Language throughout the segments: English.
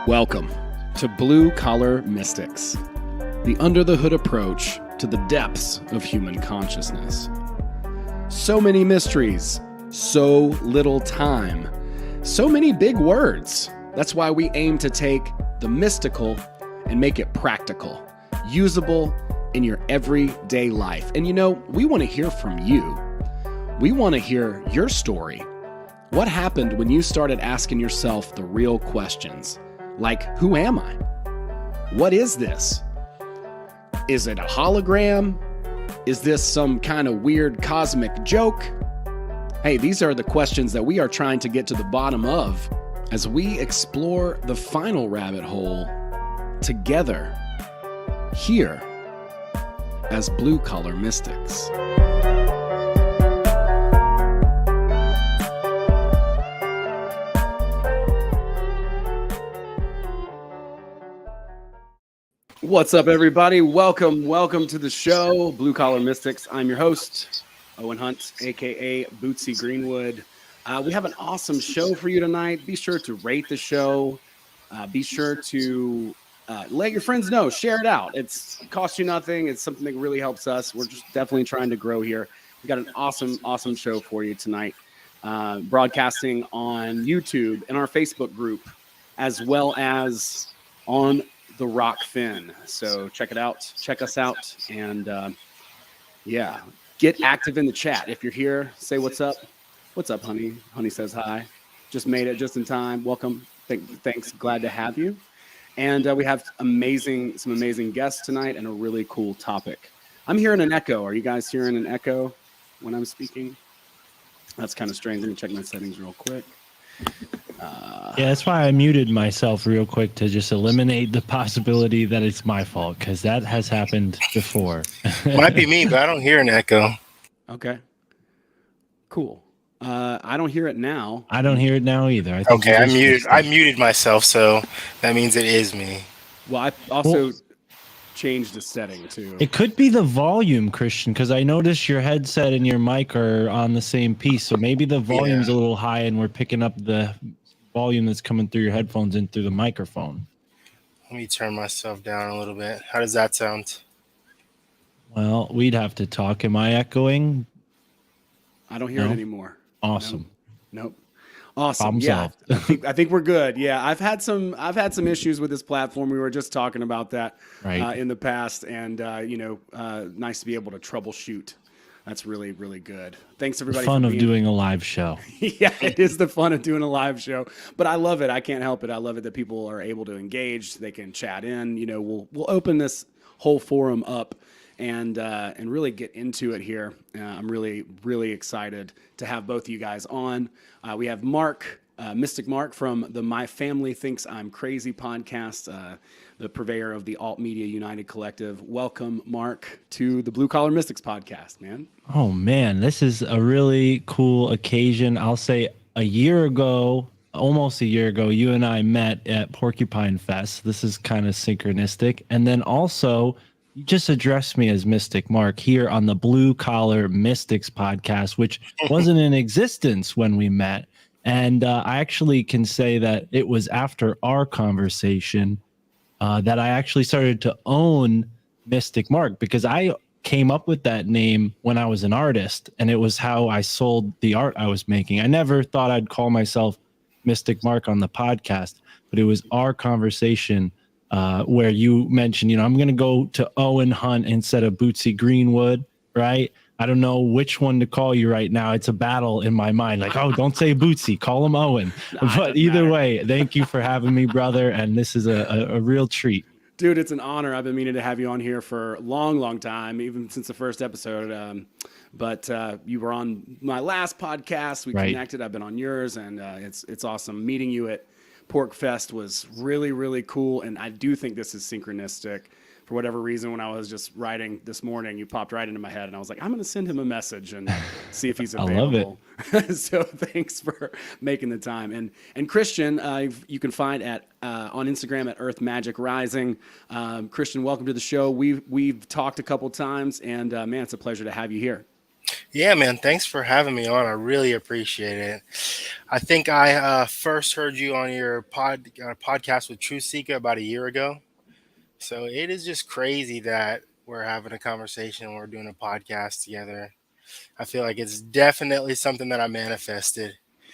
Welcome to Blue Collar Mystics, the under-the-hood approach to the depths of human consciousness. So many mysteries, so little time, so many big words. That's why we aim to take the mystical and make it practical, usable in your everyday life. And you know, we want to hear from you. We want to hear your story. What happened when you started asking yourself the real questions? Like, who am I? What is this? Is it a hologram? Is this some kind of weird cosmic joke? Hey, these are the questions that we are trying to get to the bottom of as we explore the final rabbit hole together here as Blue Collar Mystics. What's up, everybody? Welcome to the show, Blue Collar Mystics. I'm your host, Owen Hunt, aka Bootsy Greenwood. We have an awesome show for you tonight. Be sure to rate the show. Be sure to let your friends know. Share it out. It costs you nothing. It's something that really helps us. We're just definitely trying to grow here. We got an awesome show for you tonight. Broadcasting on YouTube and our Facebook group, as well as on the Rock Fin. So check it out, check us out, and get active in the chat. If you're here, say what's up. What's up, honey? Honey says hi. Just made it just in time. Welcome. Thanks. Glad to have you. And we have some amazing guests tonight and a really cool topic. I'm hearing an echo. Are you guys hearing an echo when I'm speaking? That's kind of strange. Let me check my settings real quick. Yeah, that's why I muted myself real quick to just eliminate the possibility that it's my fault, because that has happened before. Might be me, but I don't hear an echo. Okay. Cool. I don't hear it now. I don't hear it now either. I think I muted myself, so that means it is me. Well, I also changed the setting too. It could be the volume, Christian, because I noticed your headset and your mic are on the same piece, so maybe the volume's a little high and we're picking up the volume that's coming through your headphones and through the microphone. Let me turn myself down a little bit. How does that sound? Well, we'd have to talk. Am I echoing? I don't hear it anymore. Awesome. Nope. Awesome. Problem solved. I think we're good. Yeah, I've had some issues with this platform. We were just talking about that in the past, and nice to be able to troubleshoot. That's really, really good. Thanks, everybody. The fun of doing a live show. Yeah, it is the fun of doing a live show, but I love it. I can't help it. I love it that people are able to engage. They can chat in. You know, we'll open this whole forum up and really get into it here. I'm really, really excited to have both of you guys on. We have Mark, Mystic Mark from the My Family Thinks I'm Crazy podcast, the purveyor of the Alt Media United Collective. Welcome, Mark, to the Blue Collar Mystics podcast, man. Oh, man, this is a really cool occasion. I'll say almost a year ago, you and I met at Porcupine Fest. This is kind of synchronistic. And then also, you just addressed me as Mystic Mark here on the Blue Collar Mystics podcast, which wasn't in existence when we met. And I actually can say that it was after our conversation that I actually started to own Mystic Mark, because I came up with that name when I was an artist, and it was how I sold the art I was making. I never thought I'd call myself Mystic Mark on the podcast, but it was our conversation where you mentioned, I'm going to go to Owen Hunt instead of Bootsy Greenwood, right? I don't know which one to call you right now. It's a battle in my mind. Like, oh, don't say Bootsy, call him Owen. But either way, thank you for having me, brother. And this is a real treat. Dude, it's an honor. I've been meaning to have you on here for a long time, even since the first episode. But you were on my last podcast. We connected. I've been on yours, and it's awesome. Meeting you at Pork Fest was really, really cool. And I do think this is synchronistic. For whatever reason, when I was just writing this morning, you popped right into my head, and I was like, I'm going to send him a message and see if he's available. I love it. So thanks for making the time. And Christian, you can find on Instagram at Earth Magic Rising. Christian, welcome to the show. We've talked a couple times, and man, it's a pleasure to have you here. Yeah, man. Thanks for having me on. I really appreciate it. I think I first heard you on your podcast with True Seeker about a year ago. So it is just crazy that we're having a conversation and we're doing a podcast together. I feel like it's definitely something that I manifested.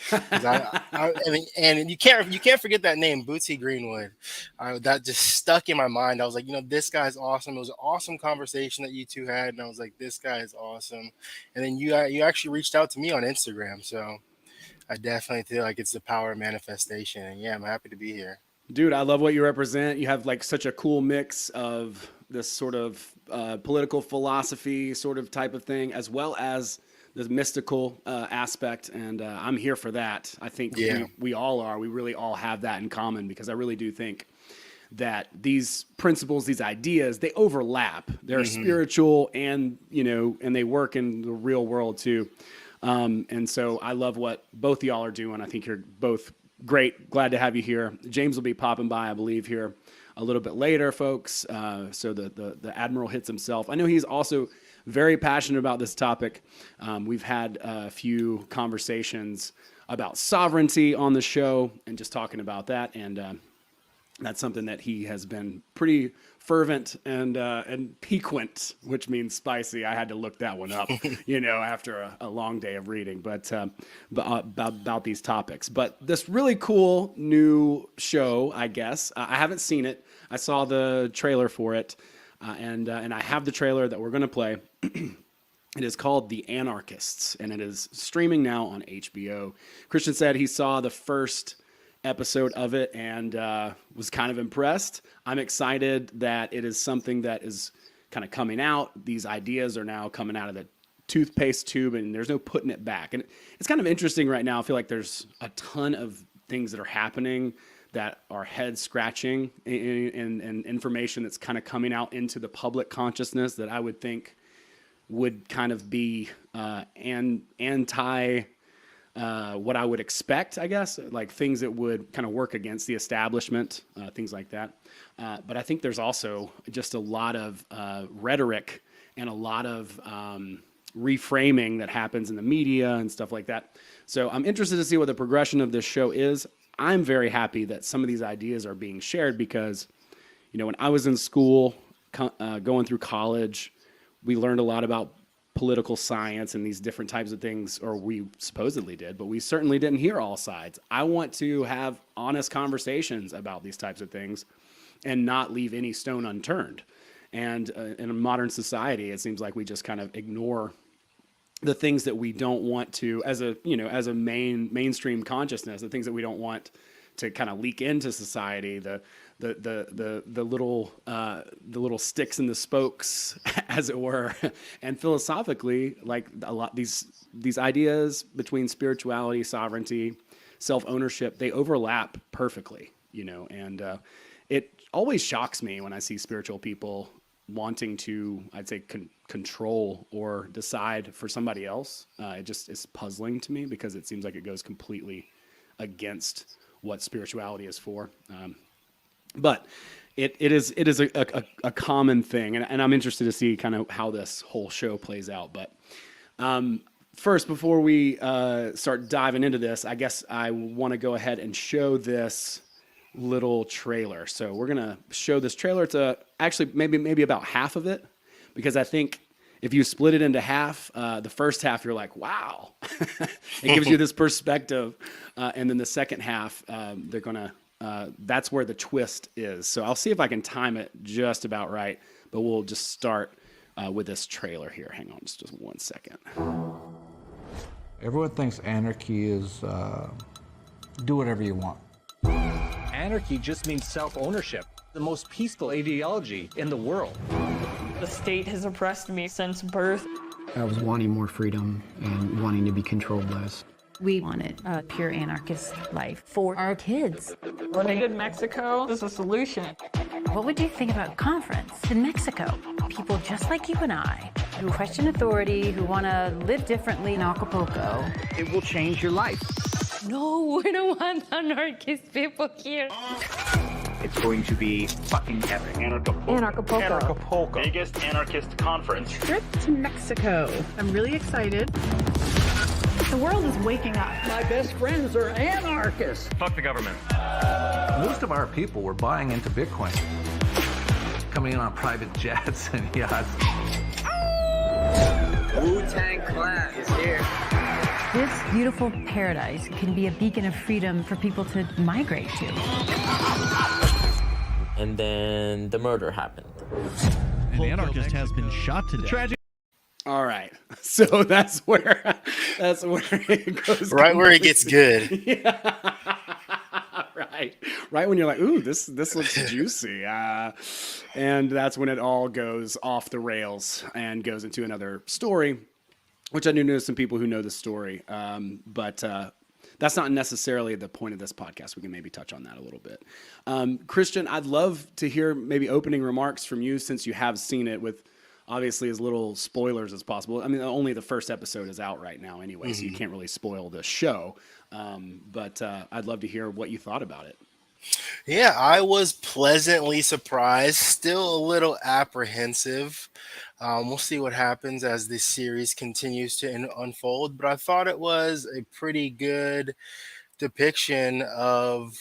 'Cause I mean, and you can't forget that name, Bootsy Greenwood. That just stuck in my mind. I was like, this guy's awesome. It was an awesome conversation that you two had, and I was like, this guy is awesome. And then you actually reached out to me on Instagram, so I definitely feel like it's the power of manifestation. And yeah, I'm happy to be here. Dude, I love what you represent. You have like such a cool mix of this sort of political philosophy sort of type of thing, as well as the mystical aspect. And I'm here for that. I think Yeah. we all are. We really all have that in common, because I really do think that these principles, these ideas, they overlap. They're spiritual, and and they work in the real world too. And so I love what both of y'all are doing. I think you're both great. Glad to have you here. James will be popping by, I believe, here a little bit later, folks. So the Admiral hits himself. I know he's also very passionate about this topic. We've had a few conversations about sovereignty on the show and just talking about that. And that's something that he has been pretty fervent and piquant, which means spicy. I had to look that one up, after a long day of reading, but about these topics. But this really cool new show, I guess. I haven't seen it. I saw the trailer for it, and I have the trailer that we're going to play. It is called The Anarchists, and it is streaming now on HBO. Christian said he saw the first episode of it and was kind of impressed. I'm excited that it is something that is kind of coming out. These ideas are now coming out of the toothpaste tube, and there's no putting it back. And it's kind of interesting right now. I feel like there's a ton of things that are happening that are head scratching, and information that's kind of coming out into the public consciousness that I would think would kind of be anti what I would expect, I guess, like things that would kind of work against the establishment, things like that. But I think there's also just a lot of rhetoric and a lot of reframing that happens in the media and stuff like that. So I'm interested to see what the progression of this show is. I'm very happy that some of these ideas are being shared, because, when I was in school, going through college, we learned a lot about political science and these different types of things, or we supposedly did, but we certainly didn't hear all sides. I want to have honest conversations about these types of things and not leave any stone unturned. And in a modern society, it seems like we just kind of ignore the things that we don't want to, as a mainstream consciousness, the things that we don't want to kind of leak into society, the little sticks in the spokes, as it were. And philosophically, like a lot these ideas between spirituality, sovereignty, self-ownership, they overlap perfectly, and it always shocks me when I see spiritual people wanting to, I'd say, control or decide for somebody else. It just is puzzling to me, because it seems like it goes completely against what spirituality is for. But it is a common thing, and I'm interested to see kind of how this whole show plays out. But first, before we start diving into this, I guess I want to go ahead and show this little trailer. So we're gonna show this trailer. It's actually maybe about half of it, because I think if you split it into half, the first half you're like, wow, it gives you this perspective, and then the second half they're gonna that's where the twist is. So I'll see if I can time it just about right, but we'll just start with this trailer here. Hang on just 1 second. Everyone thinks anarchy is do whatever you want. Anarchy just means self-ownership, the most peaceful ideology in the world. The state has oppressed me since birth. I was wanting more freedom and wanting to be controlled less. We wanted a pure anarchist life for our kids. Living in Mexico is a solution. What would you think about a conference in Mexico? People just like you and I, who question authority, who want to live differently in Acapulco. It will change your life. No, we don't want anarchist people here. It's going to be fucking epic. Anarchapulco. Biggest anarchist conference. Trip to Mexico. I'm really excited. The world is waking up. My best friends are anarchists. Fuck the government. Most of our people were buying into Bitcoin, coming in on private jets and yachts. Wu-Tang Clan is here. This beautiful paradise can be a beacon of freedom for people to migrate to. And then the murder happened. An anarchist has been shot to death. Tragic. All right, so that's where it goes. Right where it gets good. Yeah. Right when you're like, ooh, this looks juicy, and that's when it all goes off the rails and goes into another story, which I do know some people who know the story, but that's not necessarily the point of this podcast. We can maybe touch on that a little bit. Christian, I'd love to hear maybe opening remarks from you since you have seen it with obviously as little spoilers as possible. I mean, only the first episode is out right now anyway, so you can't really spoil the show. But I'd love to hear what you thought about it. Yeah, I was pleasantly surprised, still a little apprehensive. We'll see what happens as this series continues to unfold, but I thought it was a pretty good depiction of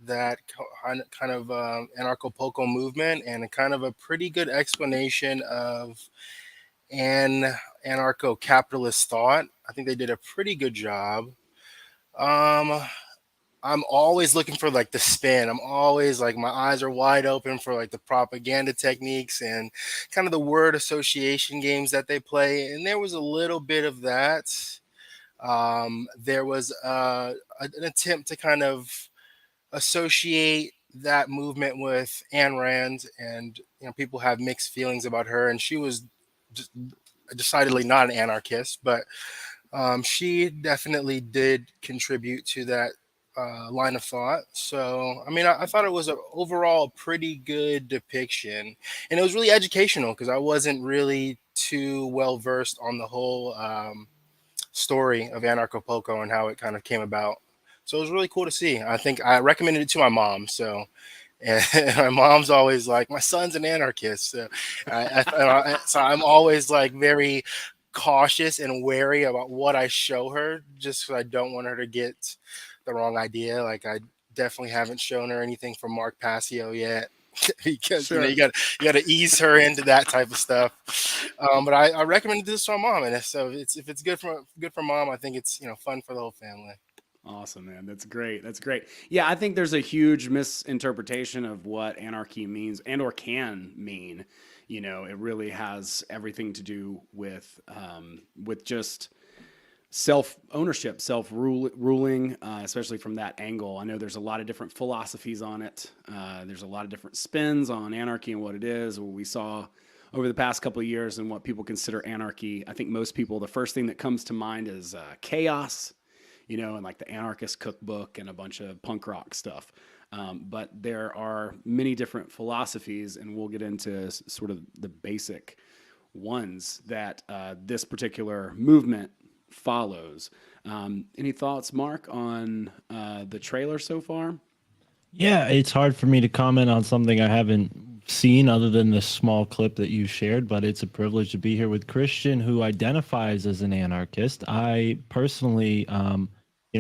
that kind of Anarchapulco movement and a kind of a pretty good explanation of anarcho-capitalist thought. I think they did a pretty good job. I'm always looking for like the spin. I'm always like, my eyes are wide open for like the propaganda techniques and kind of the word association games that they play. And there was a little bit of that. There was an attempt to kind of associate that movement with Ayn Rand, and people have mixed feelings about her, and she was just decidedly not an anarchist, but she definitely did contribute to that line of thought. So I mean, I thought it was overall a pretty good depiction, and it was really educational because I wasn't really too well versed on the whole story of Anarchapulco and how it kind of came about. So it was really cool to see. I think I recommended it to my mom. So, and my mom's always like, my son's an anarchist. So, so I'm always like very cautious and wary about what I show her, just because I don't want her to get the wrong idea. Like, I definitely haven't shown her anything from Mark Passio yet, because you got to ease her into that type of stuff. But I recommended this to my mom, and so if it's good for mom, I think it's fun for the whole family. Awesome, man. That's great. That's great. Yeah, I think there's a huge misinterpretation of what anarchy means and or can mean. It really has everything to do with just self-ownership, self-ruling, especially from that angle. I know there's a lot of different philosophies on it. There's a lot of different spins on anarchy and what it is. What we saw over the past couple of years and what people consider anarchy. I think most people, the first thing that comes to mind is chaos. And like the Anarchist Cookbook and a bunch of punk rock stuff. But there are many different philosophies, and we'll get into sort of the basic ones that this particular movement follows. Any thoughts, Mark, on the trailer so far? Yeah, it's hard for me to comment on something I haven't seen other than the small clip that you shared, but it's a privilege to be here with Christian, who identifies as an anarchist. I personally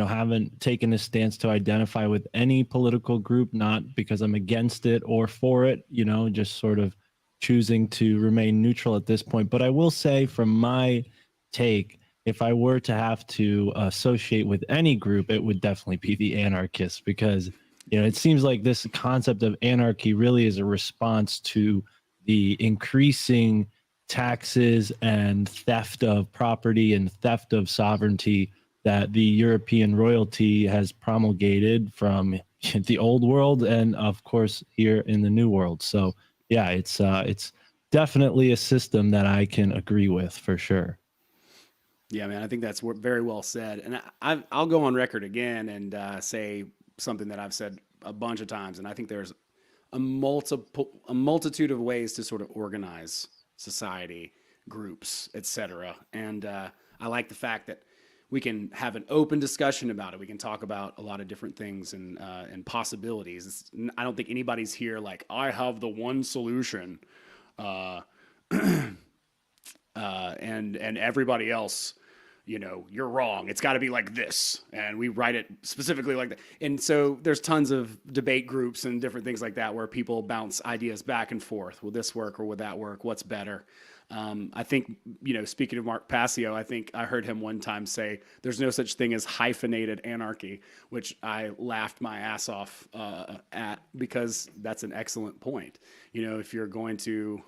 haven't taken a stance to identify with any political group, not because I'm against it or for it, just sort of choosing to remain neutral at this point. But I will say, from my take, if I were to have to associate with any group, it would definitely be the anarchists, because it seems like this concept of anarchy really is a response to the increasing taxes and theft of property and theft of sovereignty that the European royalty has promulgated from the old world and, of course, here in the new world. So, yeah, it's definitely a system that I can agree with for sure. Yeah, man, I think that's very well said. And I'll go on record again and say something that I've said a bunch of times. And I think there's a multitude of ways to sort of organize society, groups, etc. And I like the fact that we can have an open discussion about it. We can talk about a lot of different things and possibilities. I don't think anybody's here like, I have the one solution, and everybody else, you're wrong. It's got to be like this, and we write it specifically like that. And so there's tons of debate groups and different things like that where people bounce ideas back and forth. Will this work or will that work? What's better? I think, speaking of Mark Passio, I think I heard him one time say there's no such thing as hyphenated anarchy, which I laughed my ass off at, because that's an excellent point. If you're going to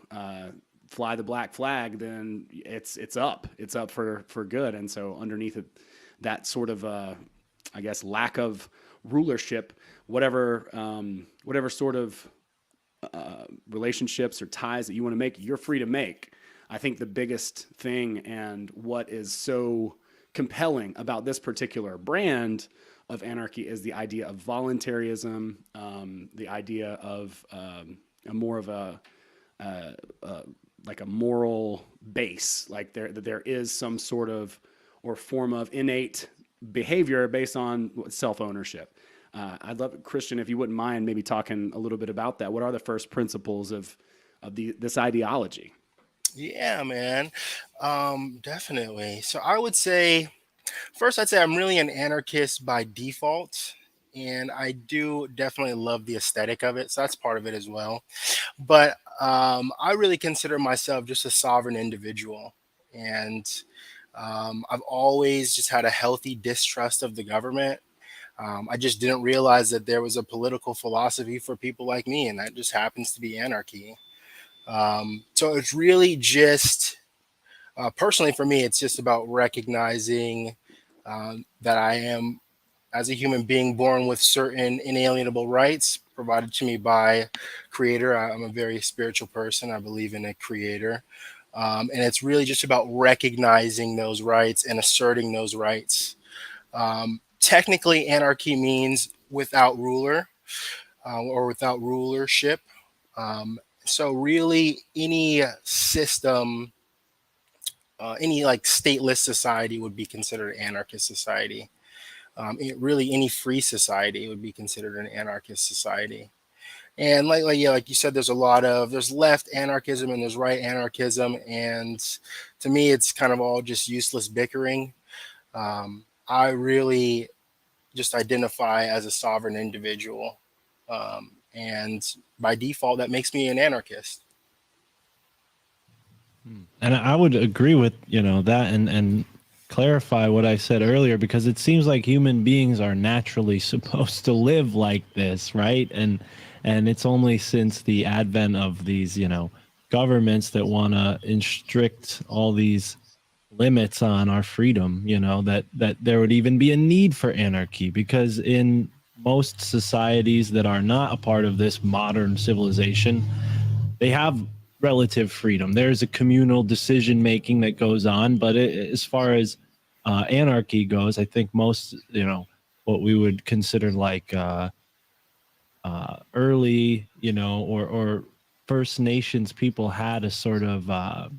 fly the black flag, then it's up for good. And so underneath it, that sort of I guess lack of rulership, whatever sort of relationships or ties that you want to make, you're free to make. I think the biggest thing, and what is so compelling about this particular brand of anarchy, is the idea of voluntarism, the idea of a more of a like a moral base, like there is some sort of or form of innate behavior based on self-ownership. I'd love, Christian, if you wouldn't mind maybe talking a little bit about that. What are the first principles of this ideology? Yeah, man. Definitely. So I would say, first, I'd say I'm really an anarchist by default. And I do definitely love the aesthetic of it. So that's part of it as well. But I really consider myself just a sovereign individual. And I've always just had a healthy distrust of the government. I just didn't realize that there was a political philosophy for people like me, and that just happens to be anarchy. So it's really just, personally for me, it's just about recognizing that I am, as a human being, born with certain inalienable rights provided to me by Creator. I'm a very spiritual person. I believe in a Creator. And it's really just about recognizing those rights and asserting those rights. Technically, anarchy means without ruler or without rulership. So really, any system, any like stateless society would be considered an anarchist society. Really, any free society would be considered an anarchist society. And like you said, there's left anarchism and there's right anarchism, and to me, it's kind of all just useless bickering. I really just identify as a sovereign individual, and by default, that makes me an anarchist. And I would agree with that and clarify what I said earlier, because it seems like human beings are naturally supposed to live like this, right? And it's only since the advent of these governments that want to restrict all these limits on our freedom, that there would even be a need for anarchy, because in most societies that are not a part of this modern civilization, they have relative freedom. There's a communal decision making that goes on, but as far as anarchy goes, I think most, what we would consider like early, or First Nations people had a sort of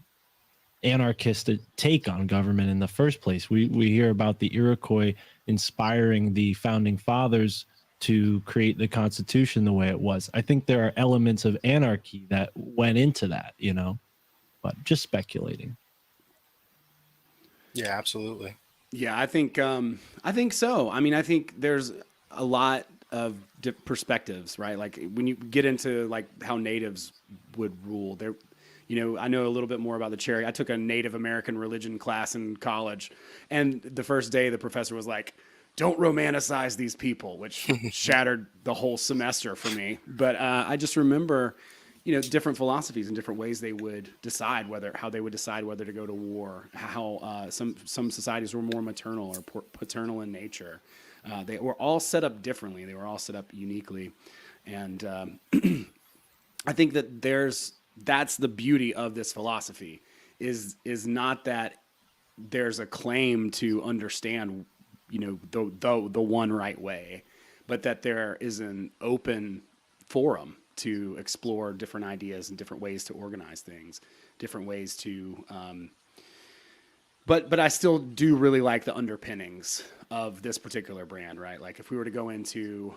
anarchist take on government in the first place. We hear about the Iroquois inspiring the founding fathers to create the Constitution the way it was. I think there are elements of anarchy that went into that, but just speculating. Yeah, absolutely. Yeah, I think so. I mean, I think there's a lot of perspectives, right? Like when you get into like how natives would rule, there, I know a little bit more about the Cherokee. I took a Native American religion class in college, and the first day the professor was like, "Don't romanticize these people," which shattered the whole semester for me. But I just remember, different philosophies and different ways they would decide how they would decide whether to go to war. How some societies were more maternal or paternal in nature. They were all set up differently. They were all set up uniquely, and I think that that's the beauty of this philosophy is not that there's a claim to understand the one right way, but that there is an open forum to explore different ideas and different ways to organize things, different ways to but I still do really like the underpinnings of this particular brand, right? Like if we were to go into,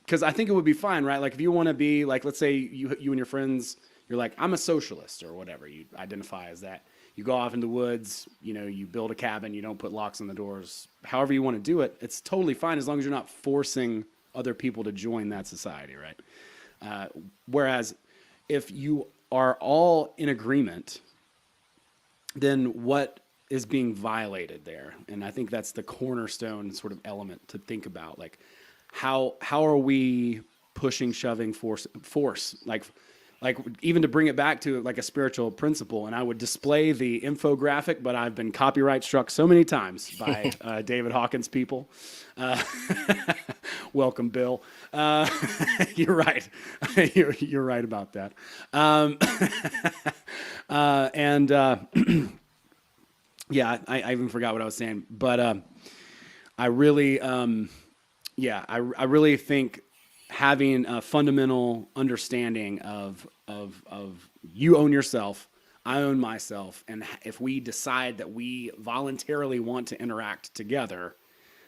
because I think it would be fine, right? Like if you want to be like, let's say you and your friends, you're like, I'm a socialist or whatever you identify as that. You go off in the woods, you know, you build a cabin, you don't put locks on the doors. However you want to do it, it's totally fine as long as you're not forcing other people to join that society, right? Whereas if you are all in agreement, then what is being violated there? And I think that's the cornerstone sort of element to think about. Like, how are we pushing, shoving, force? Like even to bring it back to like a spiritual principle. And I would display the infographic, but I've been copyright struck so many times by David Hawkins people. Welcome, Bill. You're right. You're right about that. Yeah, I even forgot what I was saying, but I really, I really think having a fundamental understanding of you own yourself, I own myself, and if we decide that we voluntarily want to interact together,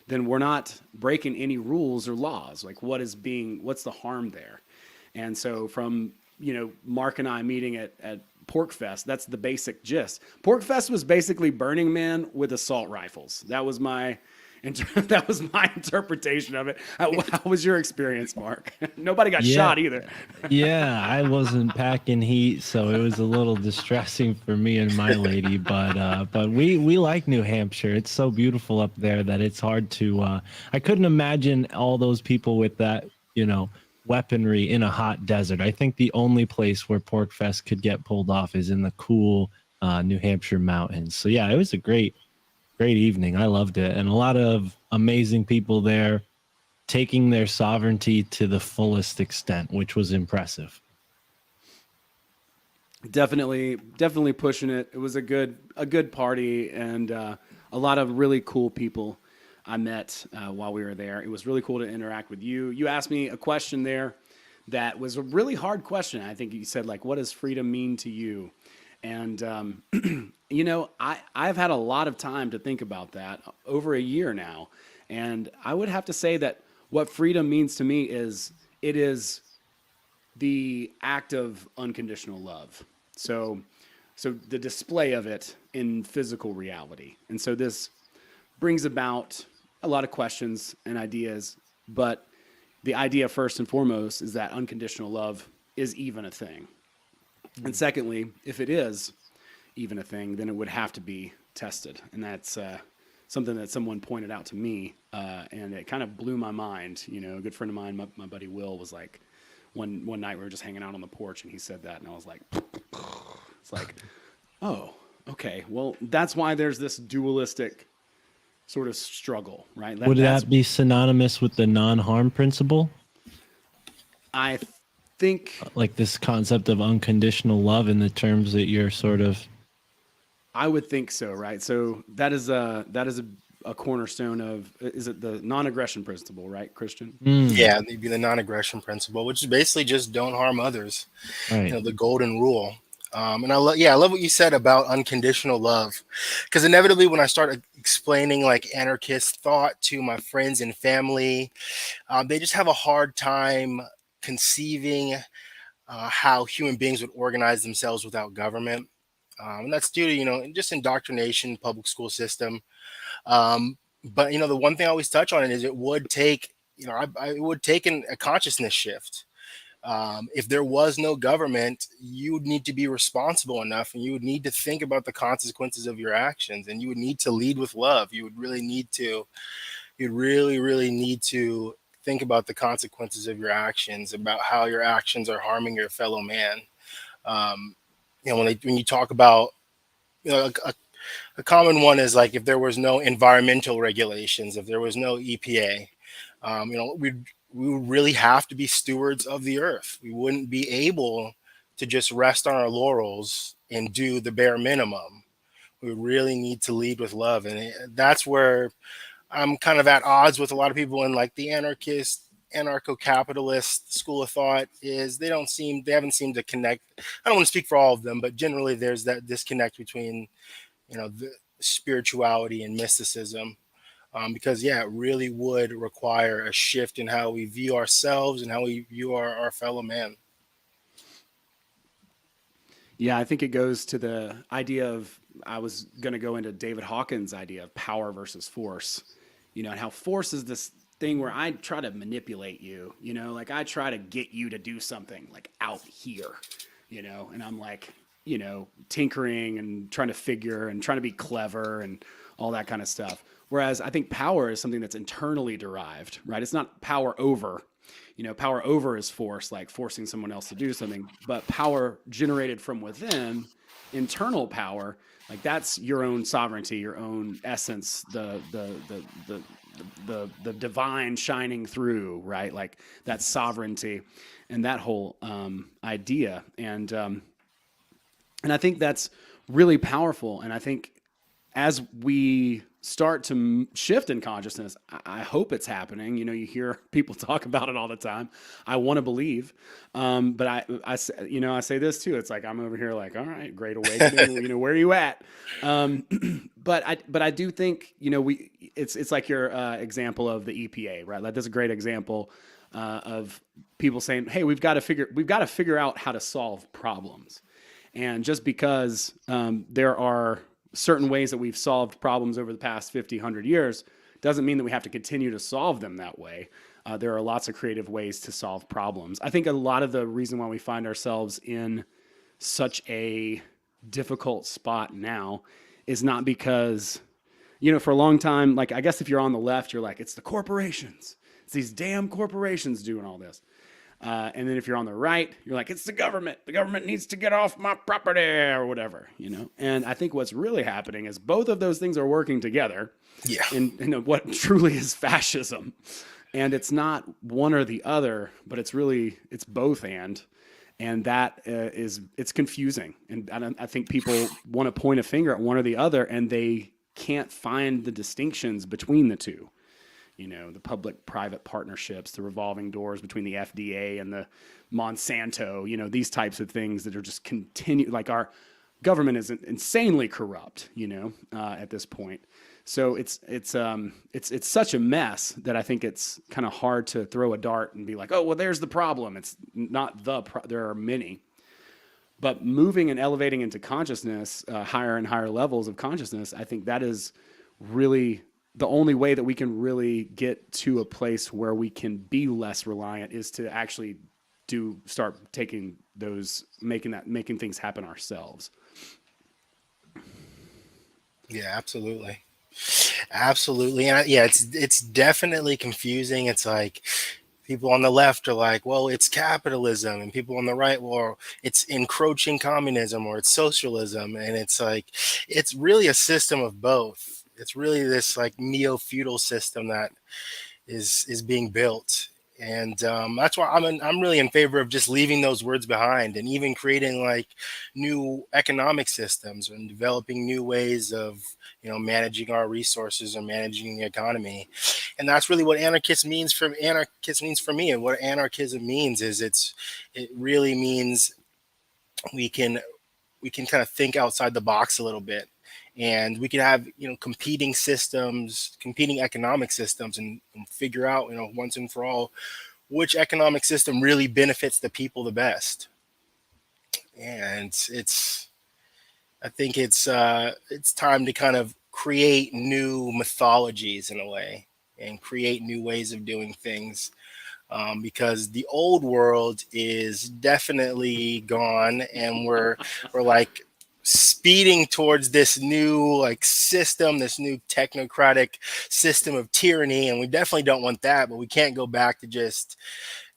then we're not breaking any rules or laws. Like what's the harm there? And so from, you know, Mark and I meeting at Pork Fest, that's the basic gist. Pork Fest was basically Burning Man with assault rifles. That was my interpretation of it. How was your experience, Mark? Nobody got shot either. Yeah, I wasn't packing heat, so it was a little distressing for me and my lady. But we like New Hampshire. It's so beautiful up there that it's hard to. I couldn't imagine all those people with that, you know, weaponry in a hot desert. I think the only place where Pork Fest could get pulled off is in the cool New Hampshire mountains. So yeah, it was a great evening. I loved it. And a lot of amazing people there taking their sovereignty to the fullest extent, which was impressive. Definitely pushing it. It was a good party, and a lot of really cool people I met while we were there. It was really cool to interact with you. You asked me a question there that was a really hard question. I think you said, like, what does freedom mean to you? And, you know, I've had a lot of time to think about that, over a year now. And I would have to say that what freedom means to me is it is the act of unconditional love. So the display of it in physical reality. And so this brings about a lot of questions and ideas, but the idea first and foremost is that unconditional love is even a thing. And secondly, if it is even a thing, then it would have to be tested. And that's something that someone pointed out to me, and it kind of blew my mind. You know, a good friend of mine, my buddy Will, was like, one night we were just hanging out on the porch, and he said that, and I was like, it's like, oh, okay. Well, that's why there's this dualistic sort of struggle, right? Would that be synonymous with the non-harm principle? I think like this concept of unconditional love in the terms that you're sort of. I would think so, right? So that is a cornerstone of, is it the non-aggression principle, right, Christian? Yeah, it'd be the non-aggression principle, which is basically just don't harm others. Right. You know, the golden rule. And I love what you said about unconditional love, because inevitably when I start explaining like anarchist thought to my friends and family, they just have a hard time conceiving how human beings would organize themselves without government. And that's due to, you know, just indoctrination, public school system. But, you know, the one thing I always touch on it is it would take, you know, it would take a consciousness shift. If there was no government, you would need to be responsible enough, and you would need to think about the consequences of your actions, and you would need to lead with love. You would really need to, really need to think about the consequences of your actions, about how your actions are harming your fellow man. You know, when you talk about, you know, a common one is like if there was no environmental regulations, if there was no EPA, you know, we would really have to be stewards of the earth. We wouldn't be able to just rest on our laurels and do the bare minimum. We really need to lead with love. And that's where I'm kind of at odds with a lot of people in like the anarchist, anarcho-capitalist school of thought, is they haven't seemed to connect. I don't want to speak for all of them, but generally there's that disconnect between, you know, spirituality and mysticism. Because yeah, it really would require a shift in how we view ourselves and how we view our fellow man. Yeah, I think it goes to the idea of, I was going to go into David Hawkins' idea of power versus force, and how force is this thing where I try to manipulate you, like I try to get you to do something like out here, and I'm like, tinkering and trying to figure and trying to be clever and all that kind of stuff. Whereas I think power is something that's internally derived, right? It's not power over. Power over is force, like forcing someone else to do something. But power generated from within, internal power, like that's your own sovereignty, your own essence, the divine shining through, right? Like that sovereignty and that whole idea. And I think that's really powerful. And I think as we start to shift in consciousness, I hope it's happening. You hear people talk about it all the time. I want to believe, but I say this too. It's like I'm over here, like, all right, great awakening. Where are you at? But I do think it's like your example of the EPA, right? Like that's a great example of people saying, hey, we've got to figure out how to solve problems, and just because there are certain ways that we've solved problems over the past 50, 100 years doesn't mean that we have to continue to solve them that way. There are lots of creative ways to solve problems. I think a lot of the reason why we find ourselves in such a difficult spot now is not because, for a long time, like I guess if you're on the left, you're like, it's the corporations. It's these damn corporations doing all this. And then if you're on the right, you're like, it's the government. The government needs to get off my property or whatever, And I think what's really happening is both of those things are working together. Yeah. In what truly is fascism. And it's not one or the other, but it's both and that it's confusing. And I think people want to point a finger at one or the other, and they can't find the distinctions between the two. The public-private partnerships, the revolving doors between the FDA and the Monsanto, these types of things that are just like our government is insanely corrupt, at this point. So it's such a mess that I think it's kind of hard to throw a dart and be like, oh, well, there's the problem. It's not there are many. But moving and elevating into consciousness, higher and higher levels of consciousness, I think that is really the only way that we can really get to a place where we can be less reliant is to actually start making things happen ourselves. Yeah, absolutely. Absolutely. And it's definitely confusing. It's like people on the left are like, well, it's capitalism, and people on the right, well, it's encroaching communism or it's socialism. And it's like, it's really a system of both. It's really this like neo-feudal system that is being built. And that's why I'm really in favor of just leaving those words behind and even creating like new economic systems and developing new ways of, managing our resources and managing the economy. And that's really what anarchist means for me. And what anarchism means is it really means we can kind of think outside the box a little bit. And we can have, competing systems, competing economic systems, and figure out, once and for all, which economic system really benefits the people the best. And I think it's time to kind of create new mythologies in a way and create new ways of doing things. Because the old world is definitely gone, and we're like speeding towards this new like system, this new technocratic system of tyranny, and we definitely don't want that. But we can't go back to just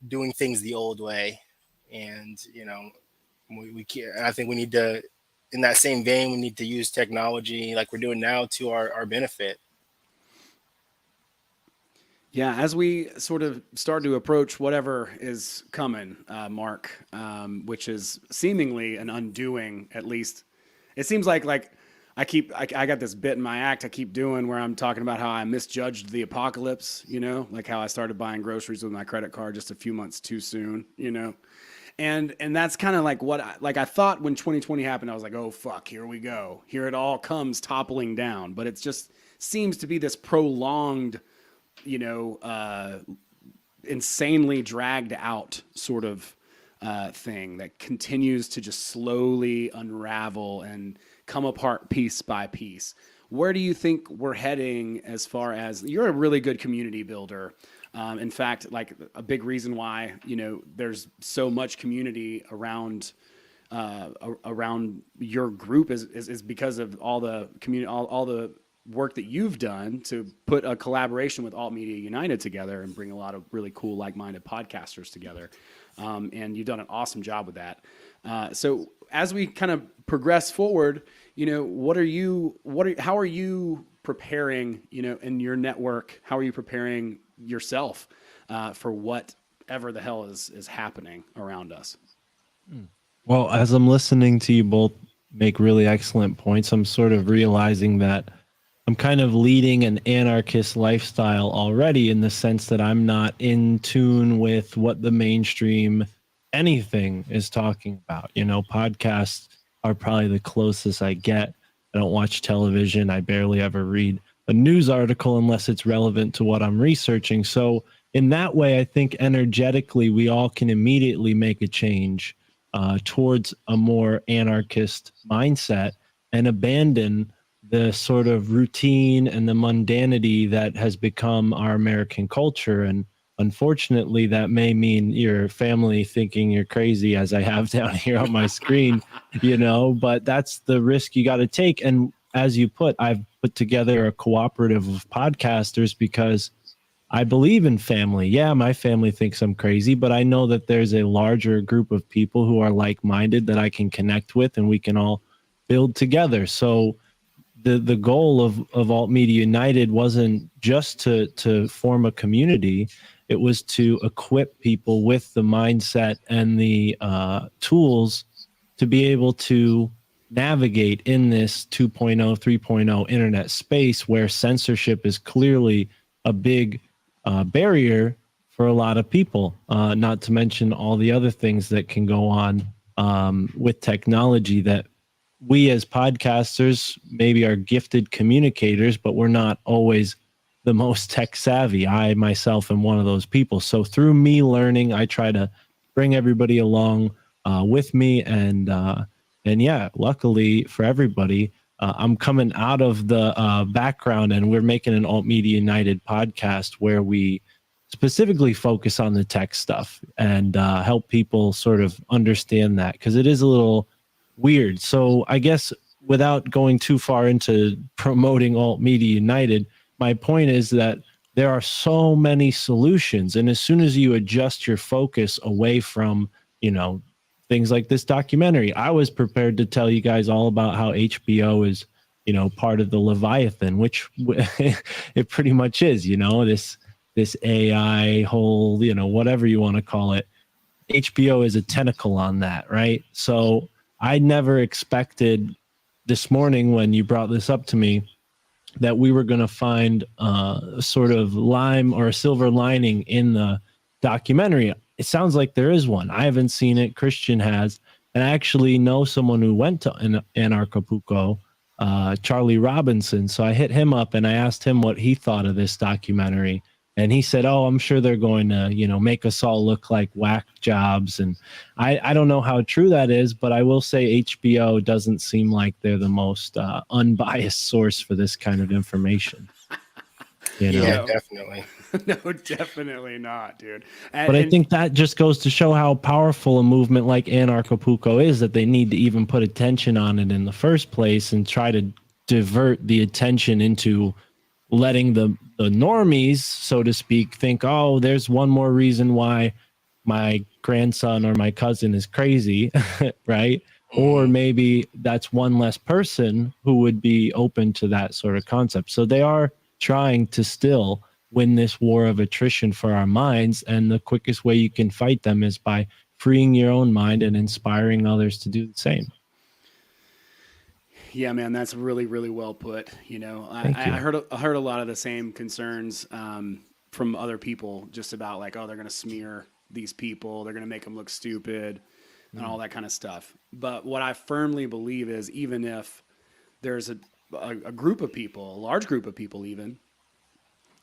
doing things the old way. And we can't. I think we need to, in that same vein, we need to use technology like we're doing now to our benefit. Yeah, as we sort of start to approach whatever is coming, Mark, which is seemingly an undoing, at least. It seems like I got this bit in my act I keep doing where I'm talking about how I misjudged the apocalypse, like how I started buying groceries with my credit card just a few months too soon, And that's kind of like what I thought when 2020 happened. I was like, oh fuck, here we go. Here it all comes toppling down. But it's just seems to be this prolonged, insanely dragged out sort of thing that continues to just slowly unravel and come apart piece by piece. Where do you think we're heading as far as you're a really good community builder? In fact, like a big reason why, there's so much community around your group is because of all the community, all the work that you've done to put a collaboration with Alt Media United together and bring a lot of really cool, like-minded podcasters together. And you've done an awesome job with that. So as we kind of progress forward, how are you preparing, in your network? How are you preparing yourself for whatever the hell is happening around us? Well, as I'm listening to you both make really excellent points, I'm sort of realizing that I'm kind of leading an anarchist lifestyle already, in the sense that I'm not in tune with what the mainstream anything is talking about. Podcasts are probably the closest I get. I don't watch television. I barely ever read a news article unless it's relevant to what I'm researching. So in that way, I think energetically we all can immediately make a change towards a more anarchist mindset and abandon the sort of routine and the mundanity that has become our American culture. And unfortunately, that may mean your family thinking you're crazy, as I have down here on my screen, but that's the risk you got to take. And as you put, I've put together a cooperative of podcasters because I believe in family. Yeah, my family thinks I'm crazy, but I know that there's a larger group of people who are like-minded that I can connect with, and we can all build together. So the goal of Alt Media United wasn't just to form a community. It was to equip people with the mindset and the tools to be able to navigate in this 2.0, 3.0 internet space, where censorship is clearly a big barrier for a lot of people, not to mention all the other things that can go on with technology that we as podcasters maybe are gifted communicators, but we're not always the most tech savvy. I myself am one of those people. So through me learning, I try to bring everybody along with me. And yeah, luckily for everybody, I'm coming out of the background, and we're making an Alt Media United podcast where we specifically focus on the tech stuff and help people sort of understand that, because it is a little weird. So I guess without going too far into promoting Alt Media United, my point is that there are so many solutions. And as soon as you adjust your focus away from, things like this documentary, I was prepared to tell you guys all about how HBO is, part of the Leviathan, which it pretty much is, this AI whole, whatever you want to call it. HBO is a tentacle on that, right? So I never expected this morning when you brought this up to me that we were going to find a sort of lime or a silver lining in the documentary. It sounds like there is one. I haven't seen it. Christian has. And I actually know someone who went to Anarchapulco, Charlie Robinson. So I hit him up and I asked him what he thought of this documentary. And he said, oh, I'm sure they're going to, make us all look like whack jobs. And I don't know how true that is, but I will say HBO doesn't seem like they're the most unbiased source for this kind of information. Yeah, definitely. No, definitely not, dude. But I think that just goes to show how powerful a movement like Anarchapulco is, that they need to even put attention on it in the first place and try to divert the attention into letting the normies, so to speak, think, oh, there's one more reason why my grandson or my cousin is crazy, right? Or maybe that's one less person who would be open to that sort of concept. So they are trying to still win this war of attrition for our minds. And the quickest way you can fight them is by freeing your own mind and inspiring others to do the same. Yeah, man, that's really, really well put. I heard a lot of the same concerns from other people, just about like, oh, they're going to smear these people. They're going to make them look stupid and all that kind of stuff. But what I firmly believe is, even if there's a group of people, a large group of people even,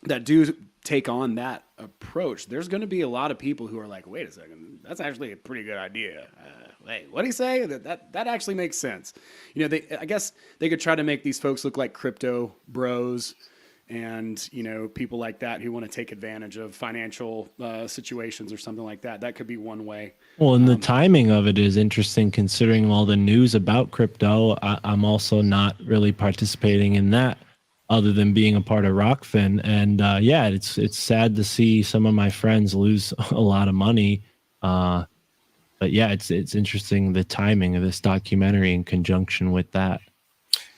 that do take on that approach, there's going to be a lot of people who are like, wait a second, that's actually a pretty good idea. Wait, what did he say? That actually makes sense. You know, I guess they could try to make these folks look like crypto bros and, you know, people like that who want to take advantage of financial situations or something like that. That could be one way. Well, and the timing of it is interesting considering all the news about crypto. I'm also not really participating in that other than being a part of Rockfin. And yeah, it's sad to see some of my friends lose a lot of money. But yeah, it's interesting the timing of this documentary in conjunction with that.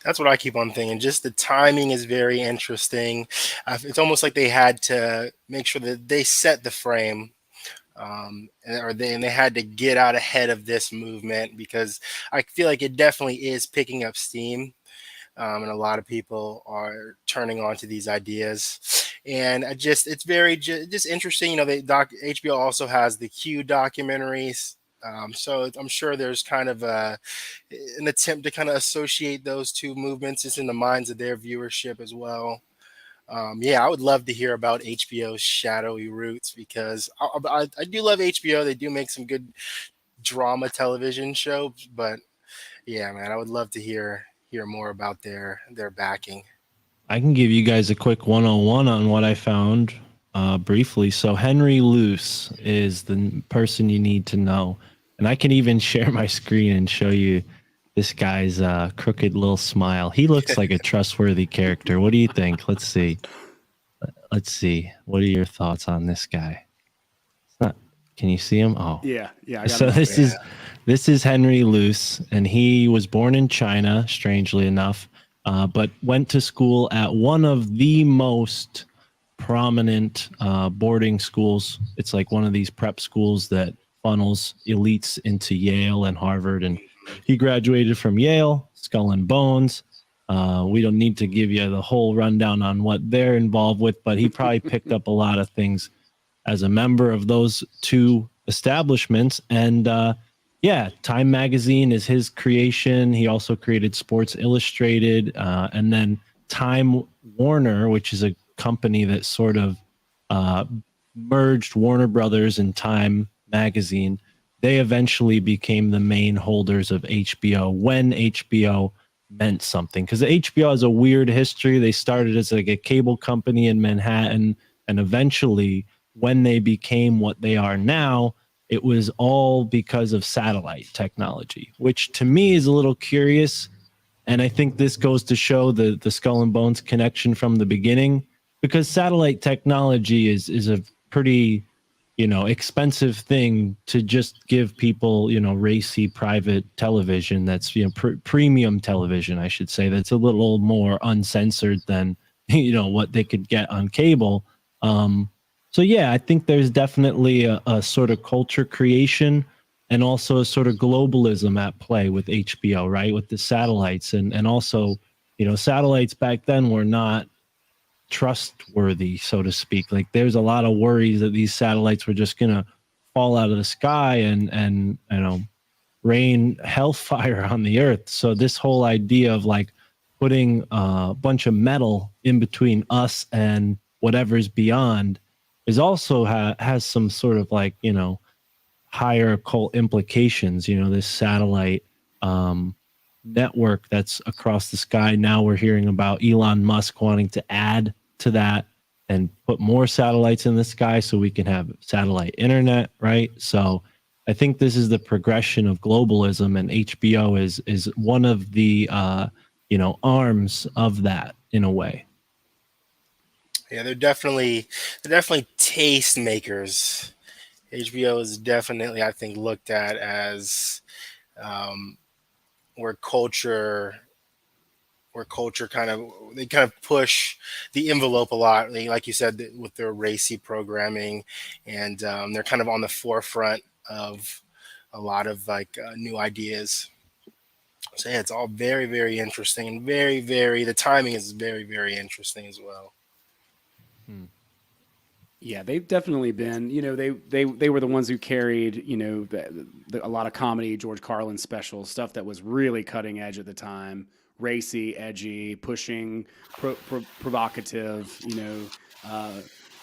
That's what I keep on thinking. Just the timing is very interesting. It's almost like they had to make sure that they set the frame, and they had to get out ahead of this movement, because I feel like it definitely is picking up steam, and a lot of people are turning on to these ideas. And it's very just interesting. You know, HBO also has the Q documentaries. So I'm sure there's kind of an attempt to kind of associate those two movements just in the minds of their viewership as well. Yeah, I would love to hear about HBO's shadowy roots, because I do love HBO. They do make some good drama television shows, but yeah, man, I would love to hear more about their backing. I can give you guys a quick 101 on what I found briefly. So Henry Luce is the person you need to know. And I can even share my screen and show you this guy's crooked little smile. He looks like a trustworthy character. What do you think? Let's see. What are your thoughts on this guy? It's not. Can you see him? Oh, yeah. I got so this is Henry Luce, and he was born in China, strangely enough, but went to school at one of the most prominent boarding schools. It's like one of these prep schools that funnels elites into Yale and Harvard, and he graduated from Yale, Skull and Bones. We don't need to give you the whole rundown on what they're involved with, but he probably picked up a lot of things as a member of those two establishments. And yeah, Time Magazine is his creation. He also created Sports Illustrated, and then Time Warner, which is a company that sort of merged Warner Brothers and Time Magazine. They eventually became the main holders of HBO when HBO meant something, because HBO has a weird history. They started as like a cable company in Manhattan, and eventually when they became what they are now, it was all because of satellite technology, which to me is a little curious. And I think this goes to show the Skull and Bones connection from the beginning, because satellite technology is a pretty, expensive thing to just give people, racy private television that's, premium television, I should say, that's a little more uncensored than, what they could get on cable. So yeah, I think there's definitely a sort of culture creation and also a sort of globalism at play with HBO, right? With the satellites, and also, satellites back then were not trustworthy, so to speak. Like there's a lot of worries that these satellites were just gonna fall out of the sky and rain hellfire on the earth. So this whole idea of like putting a bunch of metal in between us and whatever's beyond is also has some sort of like, higher occult implications. This satellite network that's across the sky. Now we're hearing about Elon Musk wanting to add to that and put more satellites in the sky so we can have satellite internet, right? So I think this is the progression of globalism, and HBO is one of the arms of that in a way. Yeah, they're definitely taste makers. HBO is definitely, I think, looked at as where culture kind of push the envelope a lot. Like you said, with their racy programming, and they're kind of on the forefront of a lot of new ideas. So yeah, it's all very, very interesting, and the timing is very, very interesting as well. Yeah, they've definitely been. They were the ones who carried, a lot of comedy, George Carlin specials, stuff that was really cutting edge at the time, racy, edgy, pushing, provocative.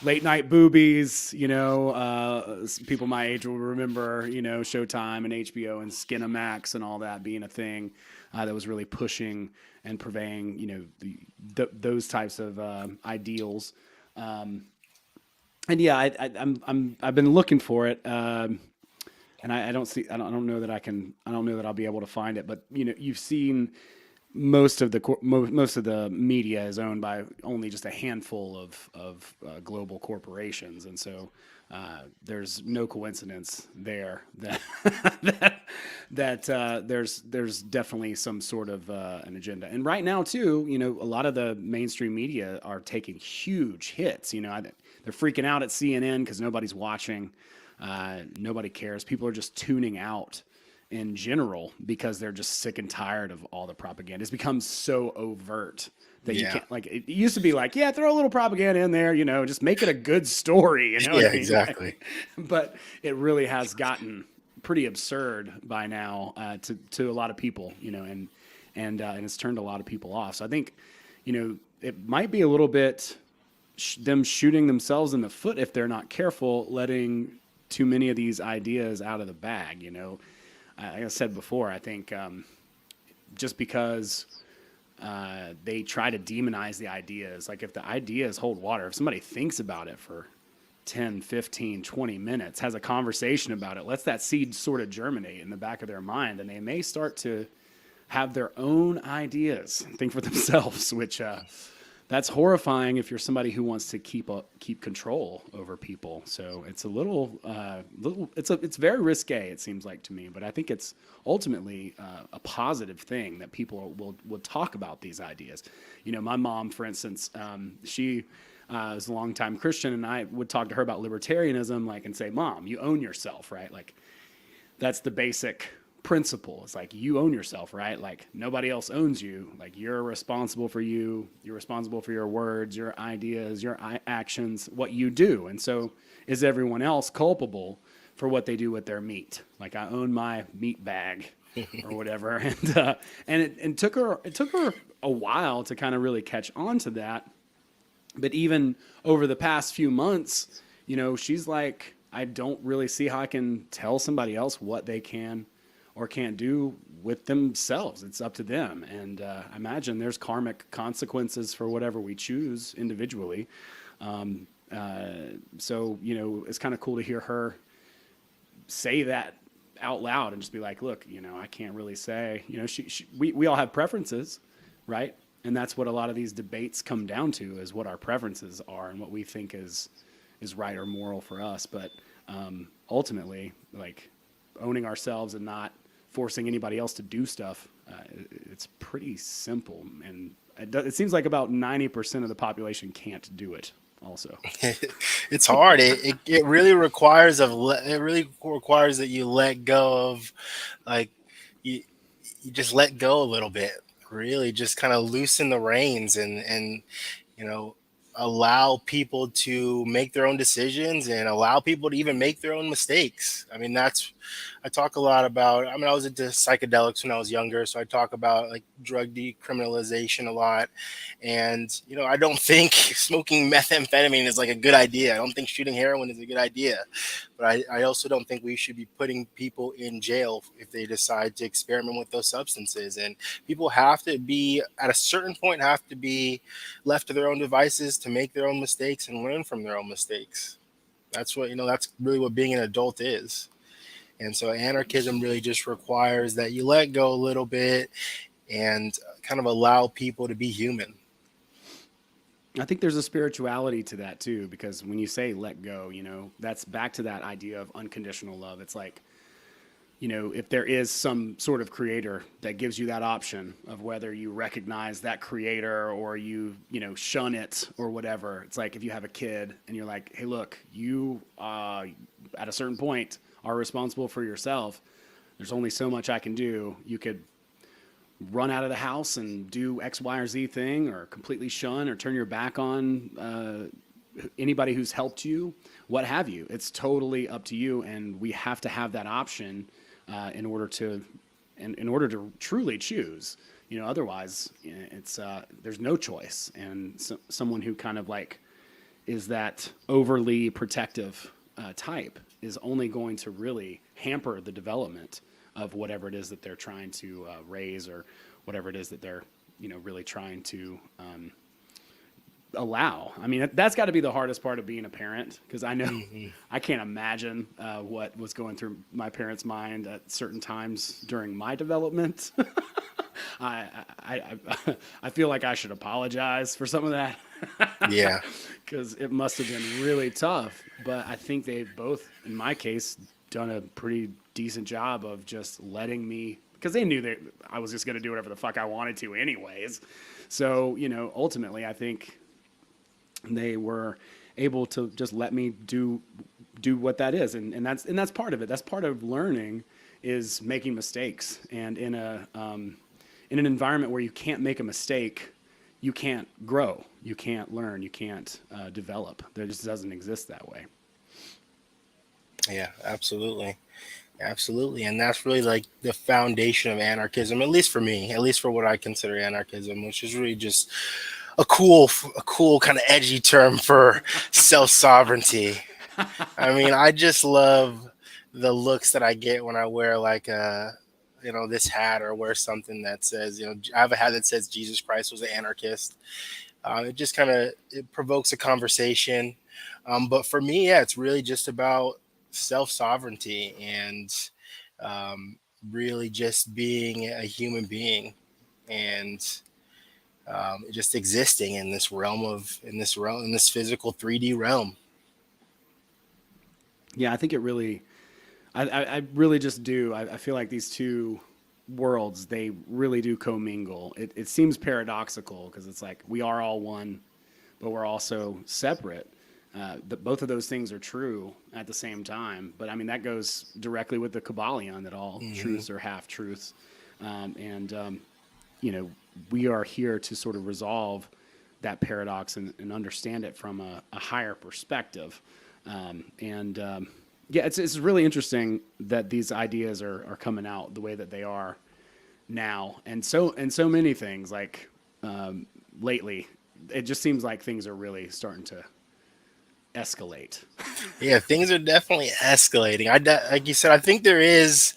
Late night boobies. People my age will remember, Showtime and HBO and Skinamax and all that being a thing that was really pushing and purveying, those types of ideals. And yeah, I've been looking for it, and I don't know that I'll be able to find it. But you've seen most of the media is owned by only just a handful of global corporations, and so there's no coincidence there that there's definitely some sort of an agenda. And right now too, a lot of the mainstream media are taking huge hits. They're freaking out at CNN because nobody's watching. Nobody cares. People are just tuning out in general because they're just sick and tired of all the propaganda. It's become so overt that you can't, like, it used to be like, yeah, throw a little propaganda in there, just make it a good story. Yeah, exactly. But it really has gotten pretty absurd by now to a lot of people, and it's turned a lot of people off. So I think, it might be a little bit them shooting themselves in the foot if they're not careful, letting too many of these ideas out of the bag. Like I said before, I think just because they try to demonize the ideas, like if the ideas hold water, if somebody thinks about it for 10, 15, 20 minutes, has a conversation about it, lets that seed sort of germinate in the back of their mind, and they may start to have their own ideas and think for themselves, which that's horrifying if you're somebody who wants to keep control over people. So it's it's very risque, it seems like to me, but I think it's ultimately a positive thing that people will talk about these ideas. My mom, for instance, she is a longtime Christian, and I would talk to her about libertarianism, and say, Mom, you own yourself, right? Like, that's the basic principle. It's like, you own yourself, right? Like, nobody else owns you. Like, you're responsible for you. You're responsible for your words, your ideas, your actions, what you do. And so is everyone else culpable for what they do with their meat? Like, I own my meat bag or whatever. And it took her a while to kind of really catch on to that. But even over the past few months, she's like, I don't really see how I can tell somebody else what they can or can't do with themselves. It's up to them. And I imagine there's karmic consequences for whatever we choose individually. So, it's kind of cool to hear her say that out loud and just be like, look, I can't really say, we all have preferences, right? And that's what a lot of these debates come down to, is what our preferences are and what we think is right or moral for us. But ultimately, like, owning ourselves and not forcing anybody else to do stuff, it's pretty simple. And it seems like about 90% of the population can't do it also. It's hard. It really requires that you let go of, like, you just let go a little bit, really just kind of loosen the reins and allow people to make their own decisions and allow people to even make their own mistakes. I mean, I talk a lot about, I was into psychedelics when I was younger. So I talk about, like, drug decriminalization a lot. And, I don't think smoking methamphetamine is like a good idea. I don't think shooting heroin is a good idea. But I also don't think we should be putting people in jail if they decide to experiment with those substances. And people have to be, at a certain point, have to be left to their own devices to make their own mistakes and learn from their own mistakes. That's what, that's really what being an adult is. And so anarchism really just requires that you let go a little bit and kind of allow people to be human. I think there's a spirituality to that too, because when you say let go, that's back to that idea of unconditional love. It's like, if there is some sort of creator that gives you that option of whether you recognize that creator or you shun it or whatever. It's like if you have a kid and you're like, hey, look, you at a certain point are responsible for yourself. There's only so much I can do. You could run out of the house and do X, Y, or Z thing, or completely shun or turn your back on anybody who's helped you, what have you. It's totally up to you, and we have to have that option in order to truly choose. Otherwise, it's there's no choice, and someone who kind of like is that overly protective type is only going to really hamper the development of whatever it is that they're trying to raise, or whatever it is that they're really trying to allow. I mean, that's got to be the hardest part of being a parent, because I know I can't imagine what was going through my parents' mind at certain times during my development. I feel like I should apologize for some of that. Yeah. Because it must have been really tough. But I think they've both, in my case, done a pretty decent job of just letting me, because they knew that I was just going to do whatever the fuck I wanted to anyways. So, ultimately, I think they were able to just let me do what that is. And that's part of it. That's part of learning, is making mistakes. And in an environment where you can't make a mistake, you can't grow, you can't learn, you can't develop. There just doesn't exist that way. Yeah, absolutely. Absolutely. And that's really like the foundation of anarchism, at least for me, at least for what I consider anarchism, which is really just a cool kind of edgy term for self-sovereignty. I mean, I just love the looks that I get when I wear like this hat, or wear something that says, I have a hat that says Jesus Christ was an anarchist. It just it provokes a conversation. But for me, yeah, it's really just about self-sovereignty and really just being a human being, and just existing in this physical 3D realm. Yeah, I think it really, I really just do. I feel like these two worlds, they really do commingle. It seems paradoxical, because it's like we are all one, but we're also separate. Both of those things are true at the same time. But I mean, that goes directly with the Kabbalion, that all truths are half truths. We are here to sort of resolve that paradox and understand it from a higher perspective. It's really interesting that these ideas are coming out the way that they are now. And so many things, like lately, it just seems like things are really starting to escalate. Yeah, things are definitely escalating. Like you said, I think there is.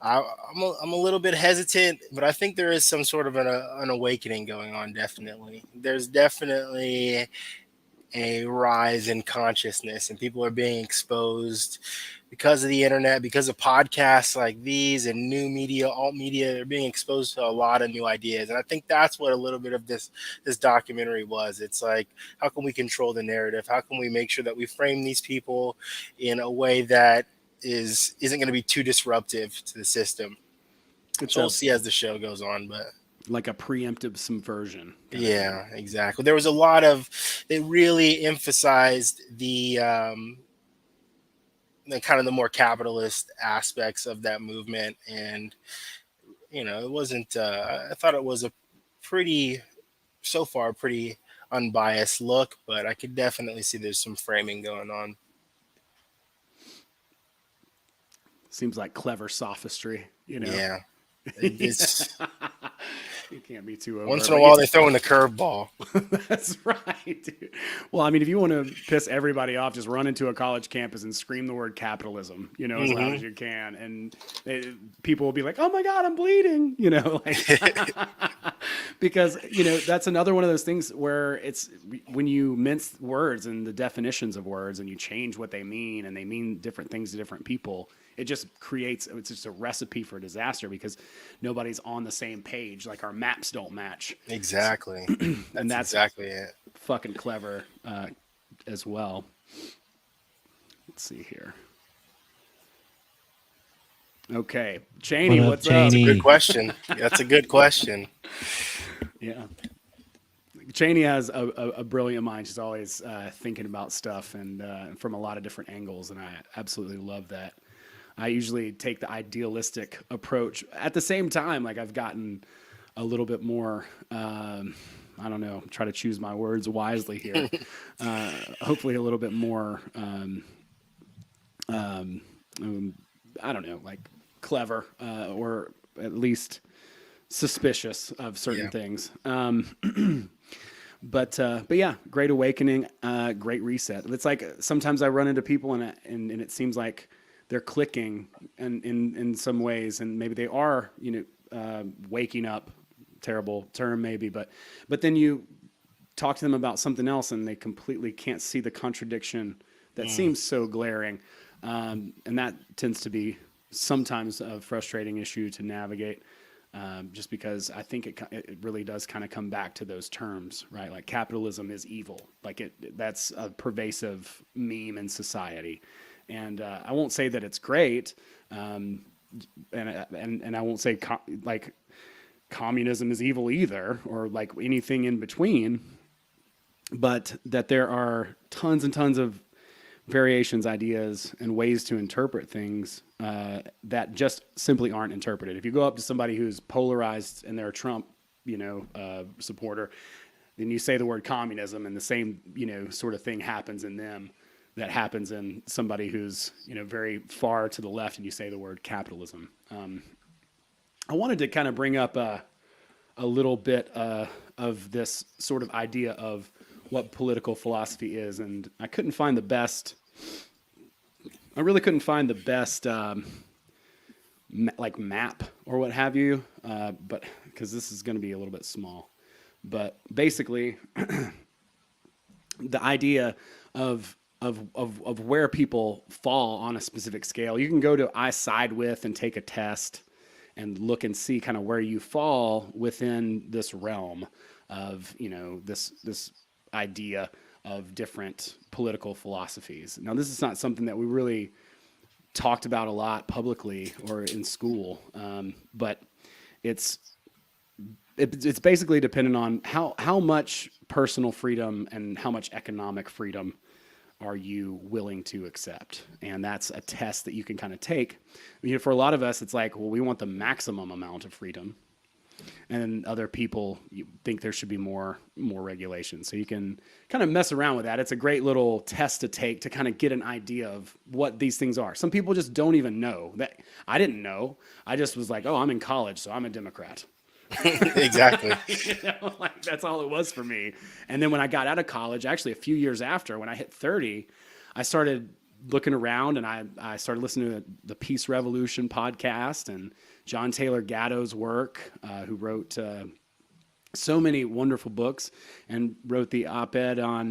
I'm a little bit hesitant, but I think there is some sort of an awakening going on. Definitely, there's definitely a rise in consciousness, and people are being exposed because of the internet, because of podcasts like these and new media, alt media. They're being exposed to a lot of new ideas, and I think that's what a little bit of this documentary was. It's like, how can we control the narrative? How can we make sure that we frame these people in a way that isn't going to be too disruptive to the system? So we'll see as the show goes on, but like a preemptive subversion. Yeah, exactly. There was a lot of, they really emphasized the kind of the more capitalist aspects of that movement. And, it wasn't, I thought it was a pretty unbiased look, but I could definitely see there's some framing going on. Seems like clever sophistry, Yeah. It's you can't be too over. Once in a while, they throw in a curveball. That's right, dude. Well, I mean, if you want to piss everybody off, just run into a college campus and scream the word capitalism, as loud as you can, and people will be like, "Oh my God, I'm bleeding," because that's another one of those things where it's when you mince words and the definitions of words, and you change what they mean, and they mean different things to different people. It just it's just a recipe for disaster, because nobody's on the same page. Like, our maps don't match. Exactly. And that's exactly it. Fucking clever as well. Let's see here. Okay. Cheney, what's up? That's a good question. That's a good question. Yeah. Cheney has a brilliant mind. She's always thinking about stuff, and from a lot of different angles, and I absolutely love that. I usually take the idealistic approach. At the same time, like, I've gotten a little bit more, I I don't know, try to choose my words wisely here. Hopefully a little bit more, I don't know, like clever, or at least suspicious of certain things. But yeah, great awakening, great reset. It's like sometimes I run into people and it seems like they're clicking in some ways, and maybe they are, waking up. Terrible term maybe, but then you talk to them about something else and they completely can't see the contradiction that seems so glaring. And that tends to be sometimes a frustrating issue to navigate, just because I think it really does kind of come back to those terms, right? Like capitalism is evil. Like that's a pervasive meme in society. And I won't say that it's great, and I won't say like communism is evil either, or like anything in between, but that there are tons and tons of variations, ideas, and ways to interpret things that just simply aren't interpreted. If you go up to somebody who's polarized and they're a Trump, supporter, then you say the word communism, and the same, sort of thing happens in them that happens in somebody who's, very far to the left, and you say the word capitalism. I wanted to kind of bring up a little bit of this sort of idea of what political philosophy is, and I really couldn't find the best like map or what have you, but because this is going to be a little bit small. But basically, the idea of where people fall on a specific scale, you can go to I side with and take a test and look and see kind of where you fall within this realm of, this idea of different political philosophies. Now, this is not something that we really talked about a lot publicly or in school, but it's basically dependent on how much personal freedom and how much economic freedom are you willing to accept? And that's a test that you can kind of take. For a lot of us, it's like, well, we want the maximum amount of freedom. And other people think there should be more regulation. So you can kind of mess around with that. It's a great little test to take to kind of get an idea of what these things are. Some people just don't even know. That I didn't know. I just was like, oh, I'm in college, so I'm a Democrat. Exactly. Like that's all it was for me. And then when I got out of college, actually a few years after, when I hit 30, I started looking around and I started listening to the Peace Revolution podcast and John Taylor Gatto's work, who wrote so many wonderful books and wrote the op-ed on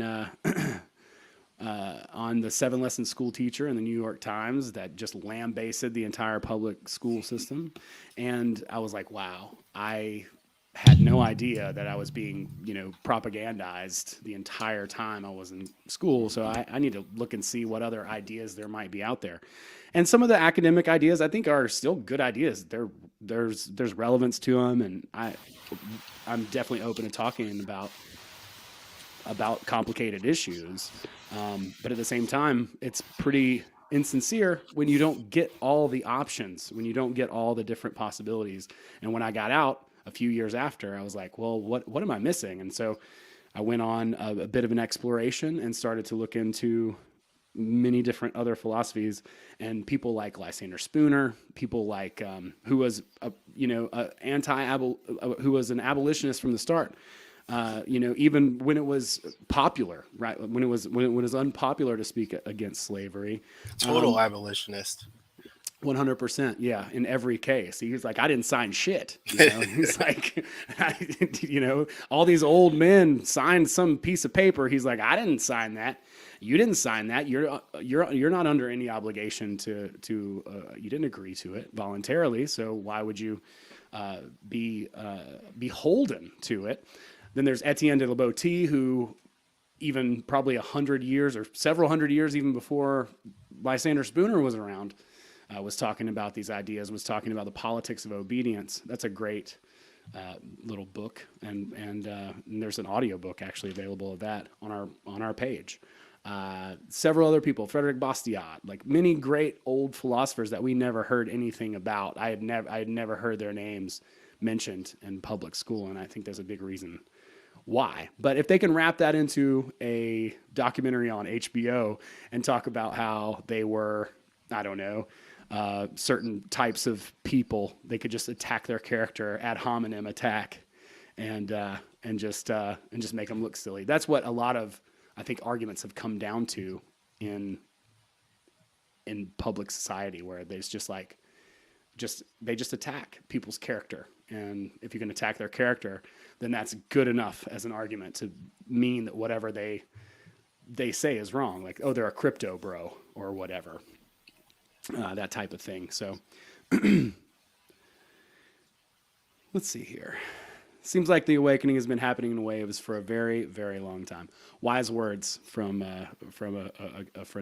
the 7 Lesson School Teacher in the New York Times that just lambasted the entire public school system. And I was like, wow, I had no idea that I was being, propagandized the entire time I was in school. So I need to look and see what other ideas there might be out there. And some of the academic ideas I think are still good ideas. There's relevance to them, and I'm definitely open to talking about complicated issues. But at the same time, it's pretty insincere when you don't get all the options, when you don't get all the different possibilities. And when I got out a few years after, I was like, well, what am I missing? And so I went on a bit of an exploration and started to look into many different other philosophies and people like Lysander Spooner, people like who was who was an abolitionist from the start. Even when it was popular, right? When it was unpopular to speak against slavery. Total abolitionist. 100%. Yeah. In every case, he was like, I didn't sign shit. He's like, all these old men signed some piece of paper. He's like, I didn't sign that. You didn't sign that. You're not under any obligation to you didn't agree to it voluntarily. So why would you be beholden to it? Then there's Etienne de la Boetie, who even probably 100 years or several hundred years even before Lysander Spooner was around, was talking about these ideas, was talking about the politics of obedience. That's a great little book, and there's an audiobook actually available of that on our page. Several other people, Frederick Bastiat, like many great old philosophers that we never heard anything about. I had never heard their names mentioned in public school, and I think there's a big reason why. But if they can wrap that into a documentary on HBO and talk about how they were, I don't know, certain types of people, they could just attack their character, ad hominem attack, and just make them look silly. That's what a lot of, I think, arguments have come down to in public society, where there's just like, they just attack people's character. And if you can attack their character, then that's good enough as an argument to mean that whatever they say is wrong. Like, oh, they're a crypto bro or whatever, that type of thing. So let's see here. Seems like the awakening has been happening in waves for a very, very long time. Wise words from a friend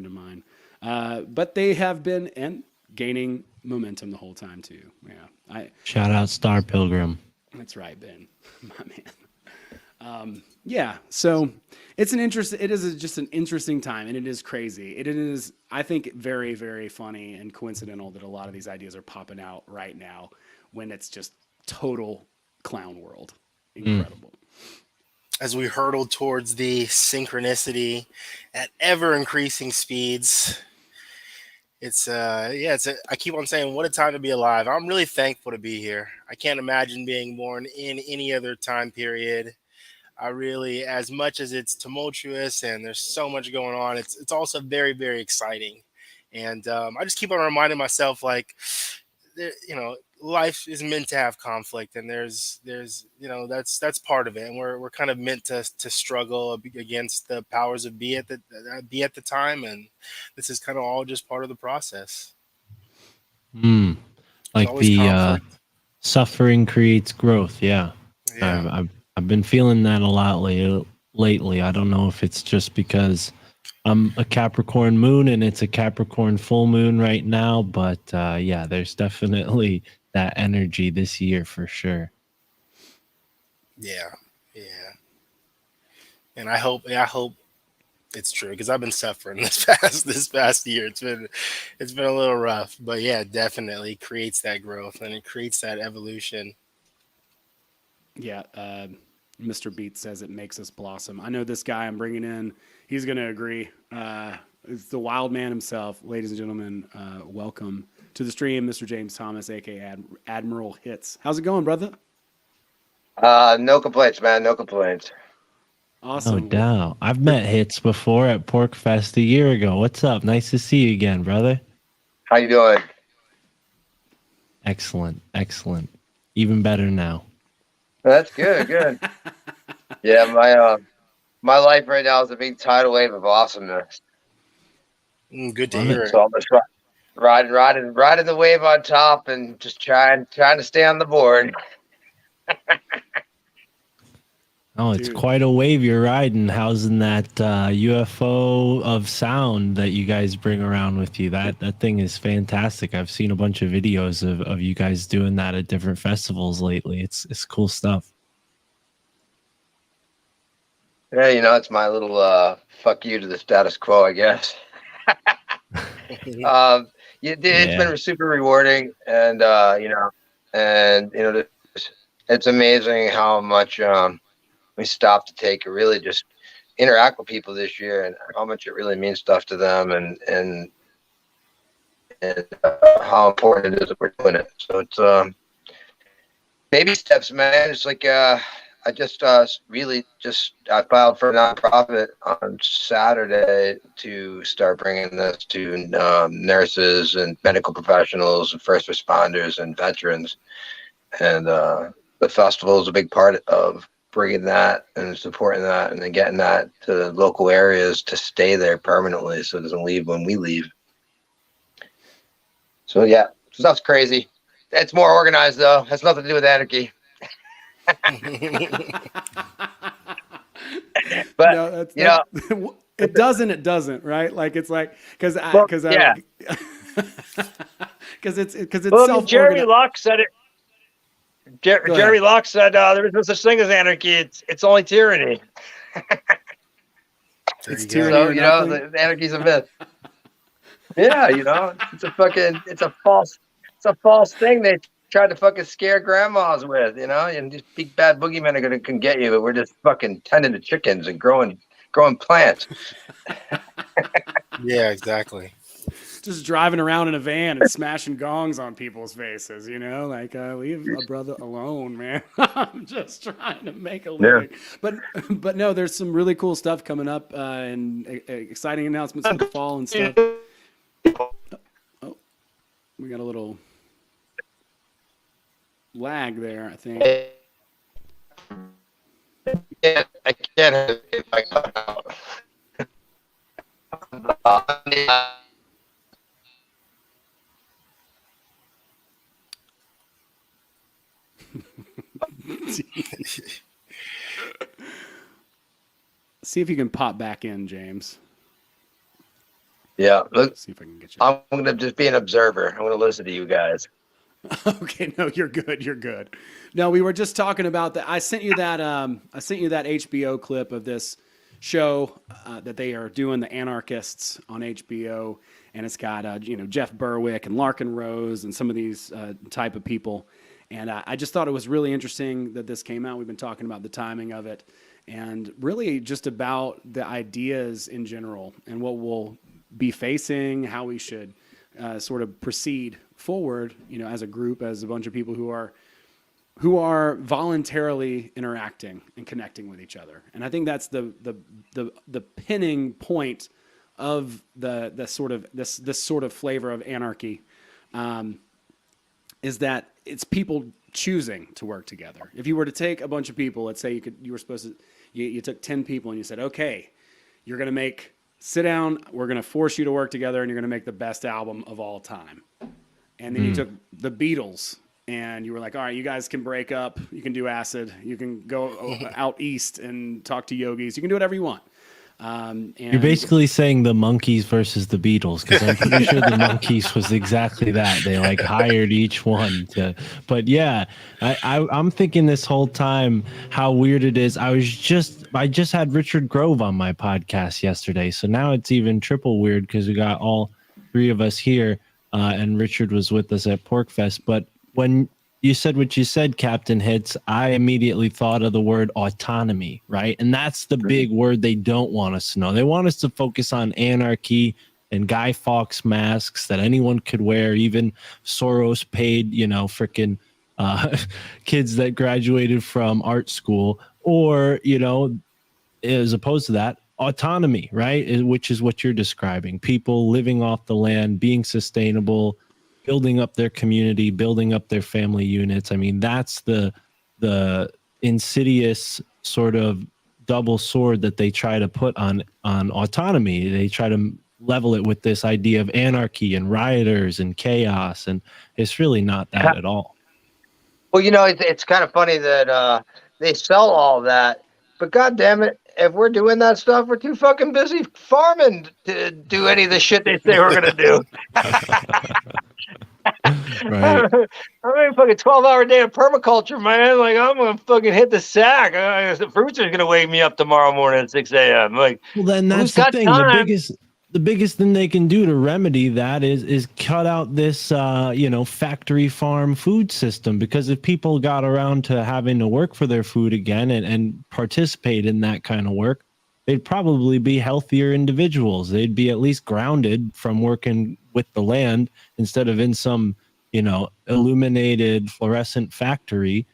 of mine. But they have been gaining momentum the whole time too. Yeah. Shout out Star Pilgrim. That's right, Ben, my man. Yeah. So it is just an interesting time, and it is crazy. It is, I think, very, very funny and coincidental that a lot of these ideas are popping out right now when it's just total clown world. Incredible. As we hurtle towards the synchronicity at ever increasing speeds, I keep on saying, what a time to be alive. I'm really thankful to be here. I can't imagine being born in any other time period. I really, as much as it's tumultuous and there's so much going on, it's also very, very exciting. And I just keep on reminding myself, like, life is meant to have conflict, and there's that's part of it, and we're kind of meant to struggle against the powers of be at the time, and this is kind of all just part of the process. Like the suffering creates growth. Yeah. I've been feeling that a lot lately. I don't know if it's just because I'm a Capricorn moon and it's a Capricorn full moon right now, but yeah, there's definitely that energy this year for sure. Yeah. And I hope it's true, because I've been suffering this past year. It's been a little rough, but yeah, it definitely creates that growth and it creates that evolution. Yeah. Mr. Beat says it makes us blossom. I know this guy I'm bringing in, he's going to agree. It's the wild man himself. Ladies and gentlemen, welcome to the stream, Mr. James Thomas, aka Admiral Hits. How's it going, brother? No complaints, man. No complaints. Awesome. No doubt. I've met Hits before at Pork Fest a year ago. What's up? Nice to see you again, brother. How you doing? Excellent. Even better now. That's good. Yeah, my life right now is a big tidal wave of awesomeness. Good to hear. So I'm just riding the wave on top and just trying to stay on the board. Oh, it's quite a wave you're riding, housing that UFO of sound that you guys bring around with you. That thing is fantastic. I've seen a bunch of videos of you guys doing that at different festivals lately. It's cool stuff. Yeah, it's my little fuck you to the status quo, I guess. It's been super rewarding, and it's amazing how much we stopped to take and really just interact with people this year, and how much it really means stuff to them, and how important it is that we're doing it. So it's baby steps, man. It's like I just I filed for a nonprofit on Saturday to start bringing this to nurses and medical professionals and first responders and veterans, and the festival is a big part of bringing that and supporting that, and then getting that to the local areas to stay there permanently, so it doesn't leave when we leave. So yeah, stuff's crazy. It's more organized though. Has nothing to do with anarchy. But no, it doesn't, right? Like, it's like because it's well, Jeremy Locke said it. Jeremy Locke said there is no such thing as anarchy. It's only tyranny. It's tyranny. So the anarchy's a myth. Yeah, it's a false thing tried to fucking scare grandmas with, and these big bad boogeymen can get you, but we're just fucking tending to chickens and growing plants. Yeah, exactly. Just driving around in a van and smashing gongs on people's faces, like leave a brother alone, man. I'm just trying to make a living. Yeah. But no, there's some really cool stuff coming up and exciting announcements for the fall and stuff. Oh, we got a little lag there, I think. Yeah, I can't if I cut out. See if you can pop back in, James. Yeah, look. See if I can get you. I'm gonna just be an observer. I'm gonna listen to you guys. Okay, no, you're good. You're good. No, we were just talking about that. I sent you that. I sent you that HBO clip of this show that they are doing, the Anarchists on HBO, and it's got Jeff Berwick and Larkin Rose and some of these type of people. And I just thought it was really interesting that this came out. We've been talking about the timing of it and really just about the ideas in general and what we'll be facing, how we should sort of proceed forward, as a group, as a bunch of people who are voluntarily interacting and connecting with each other. And I think that's the pinning point of the sort of this sort of flavor of anarchy. Is that it's people choosing to work together. If you were to take a bunch of people, let's say you took 10 people and you said, okay, you're going to sit down, we're going to force you to work together and you're going to make the best album of all time. And then you took the Beatles and you were like, all right, you guys can break up, you can do acid, you can go out east and talk to yogis, you can do whatever you want. And you're basically saying the Monkees versus the Beatles, because I'm pretty sure the Monkees was exactly that. They hired each one to. But yeah, I'm thinking this whole time how weird it is. I just had Richard Grove on my podcast yesterday, so now it's even triple weird because we got all three of us here, and Richard was with us at PorkFest. But when you said what you said, Captain Hits, I immediately thought of the word autonomy, right? And that's the big word they don't want us to know. They want us to focus on anarchy and Guy Fawkes masks that anyone could wear, even Soros paid, freaking kids that graduated from art school, or, as opposed to that, autonomy, right? Which is what you're describing. People living off the land, being sustainable, building up their community, building up their family units. I mean, that's the insidious sort of double sword that they try to put on autonomy. They try to level it with this idea of anarchy and rioters and chaos, and it's really not that at all. Well, it's kind of funny that they sell all that, but God damn it, if we're doing that stuff, we're too fucking busy farming to do any of the shit they say we're gonna do. Right. I'm a fucking 12-hour day of permaculture, man. I'm gonna fucking hit the sack. The fruits are gonna wake me up tomorrow morning at 6 a.m. Well, then that's the thing. The biggest thing they can do to remedy that is cut out this factory farm food system, because if people got around to having to work for their food again and participate in that kind of work, they'd probably be healthier individuals. They'd be at least grounded from working with the land instead of in some, illuminated fluorescent factory,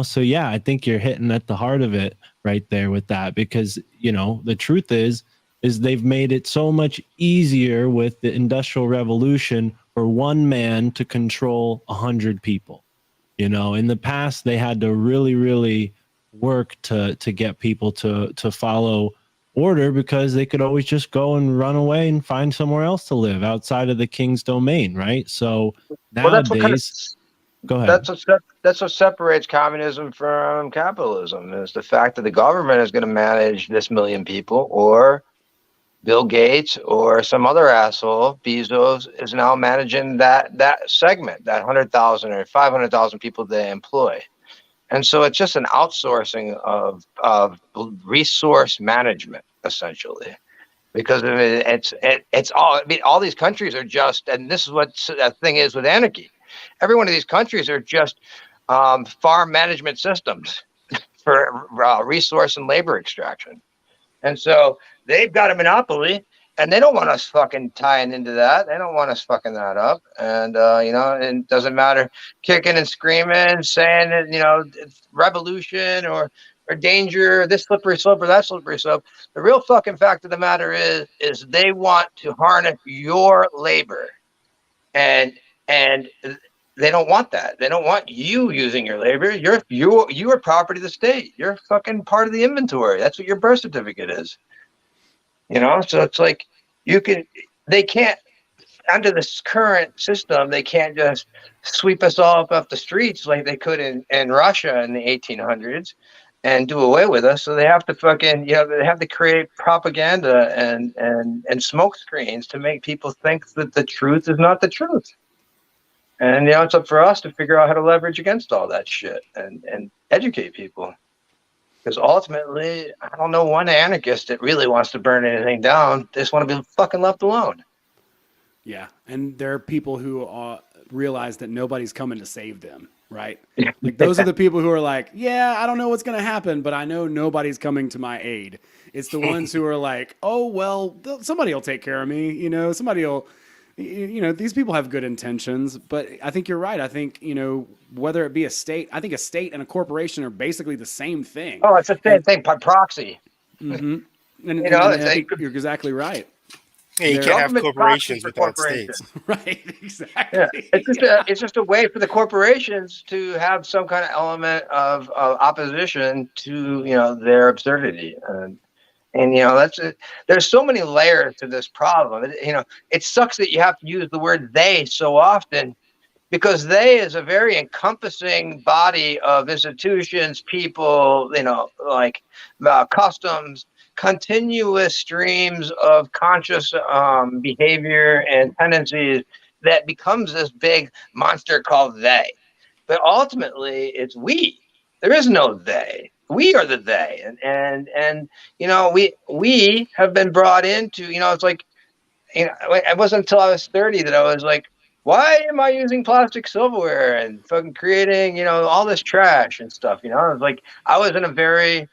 So yeah, I think you're hitting at the heart of it right there with that, because, the truth is they've made it so much easier with the Industrial Revolution for one man to control 100 people. In the past, they had to really, really work to get people to follow order, because they could always just go and run away and find somewhere else to live outside of the king's domain, right? So nowadays, go ahead. That's what separates communism from capitalism, is the fact that the government is going to manage this million people, or Bill Gates or some other asshole, Bezos, is now managing that segment, that 100,000 or 500,000 people they employ. And so it's just an outsourcing of resource management, essentially, because it's all. I mean, all these countries are just, and this is what the thing is with anarchy. every one of these countries are just farm management systems for resource and labor extraction. And so they've got a monopoly, and they don't want us fucking tying into that. They don't want us fucking that up. And, you know, and it doesn't matter kicking and screaming, saying that, you know, it's revolution or danger, this slippery slope or that slippery slope. The real fucking fact of the matter is they want to harness your labor. And they don't want that. They don't want you using your labor. You are property of the state. You're fucking part of the inventory. That's what your birth certificate is. You know, so it's like they can't, under this current system, they can't just sweep us all up the streets like they could in Russia in the 1800s and do away with us. So they have to fucking, you know, they have to create propaganda and smoke screens to make people think that the truth is not the truth. And, you know, it's up for us to figure out how to leverage against all that shit and educate people. Because ultimately, I don't know one anarchist that really wants to burn anything down. They just want to be fucking left alone. Yeah. And there are people who realize that nobody's coming to save them, right? Like those are the people who are like, yeah, I don't know what's going to happen, but I know nobody's coming to my aid. It's the ones who are like, oh, well, somebody will take care of me. You know, somebody will, you know, these people have good intentions, but I think you're right. I think, you know, whether it be a state, I think a state and a corporation are basically the same thing. Oh, it's the same thing by proxy. Mm-hmm. And, you know, I think you're exactly right. Yeah, you can't have corporations without states. Right, exactly. Yeah. It's just a way for the corporations to have some kind of element of opposition to, you know, their absurdity. And you know, that's it. There's so many layers to this problem. You know, it sucks that you have to use the word they so often, because they is a very encompassing body of institutions, people, you know, like customs, continuous streams of conscious behavior and tendencies that becomes this big monster called they. But ultimately, it's we. There is no they. We are the they, and you know, we have been brought into, you know, it's like, you know, it wasn't until I was 30 that I was like, why am I using plastic silverware and fucking creating, you know, all this trash and stuff, you know? I was like, I was in a very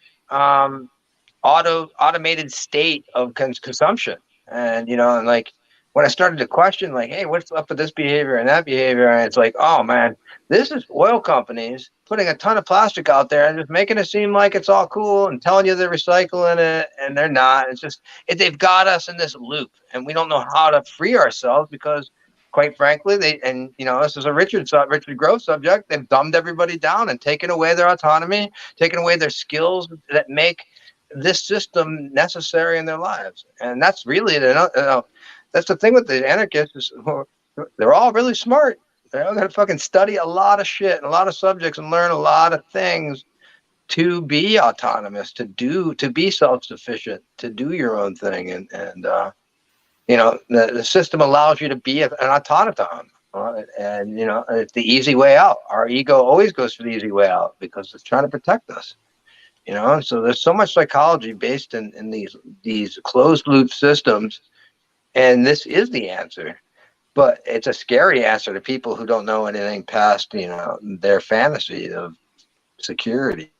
automated state of consumption, and you know, and like when I started to question, like, hey, what's up with this behavior and that behavior, and it's like, oh man, this is oil companies putting a ton of plastic out there and just making it seem like it's all cool and telling you they're recycling it, and they're not. It's just they've got us in this loop, and we don't know how to free ourselves because, quite frankly, you know, this is a Richard Grove subject. They've dumbed everybody down and taken away their autonomy, taken away their skills that make this system necessary in their lives. And that's really that's the thing with the anarchists is they're all really smart. They're all going to fucking study a lot of shit and a lot of subjects and learn a lot of things to be autonomous, to be self-sufficient, to do your own thing. And you know, the system allows you to be an automaton. And, you know, it's the easy way out. Our ego always goes for the easy way out because it's trying to protect us. You know, so there's so much psychology based in these closed loop systems, and this is the answer. But it's a scary answer to people who don't know anything past, you know, their fantasy of security.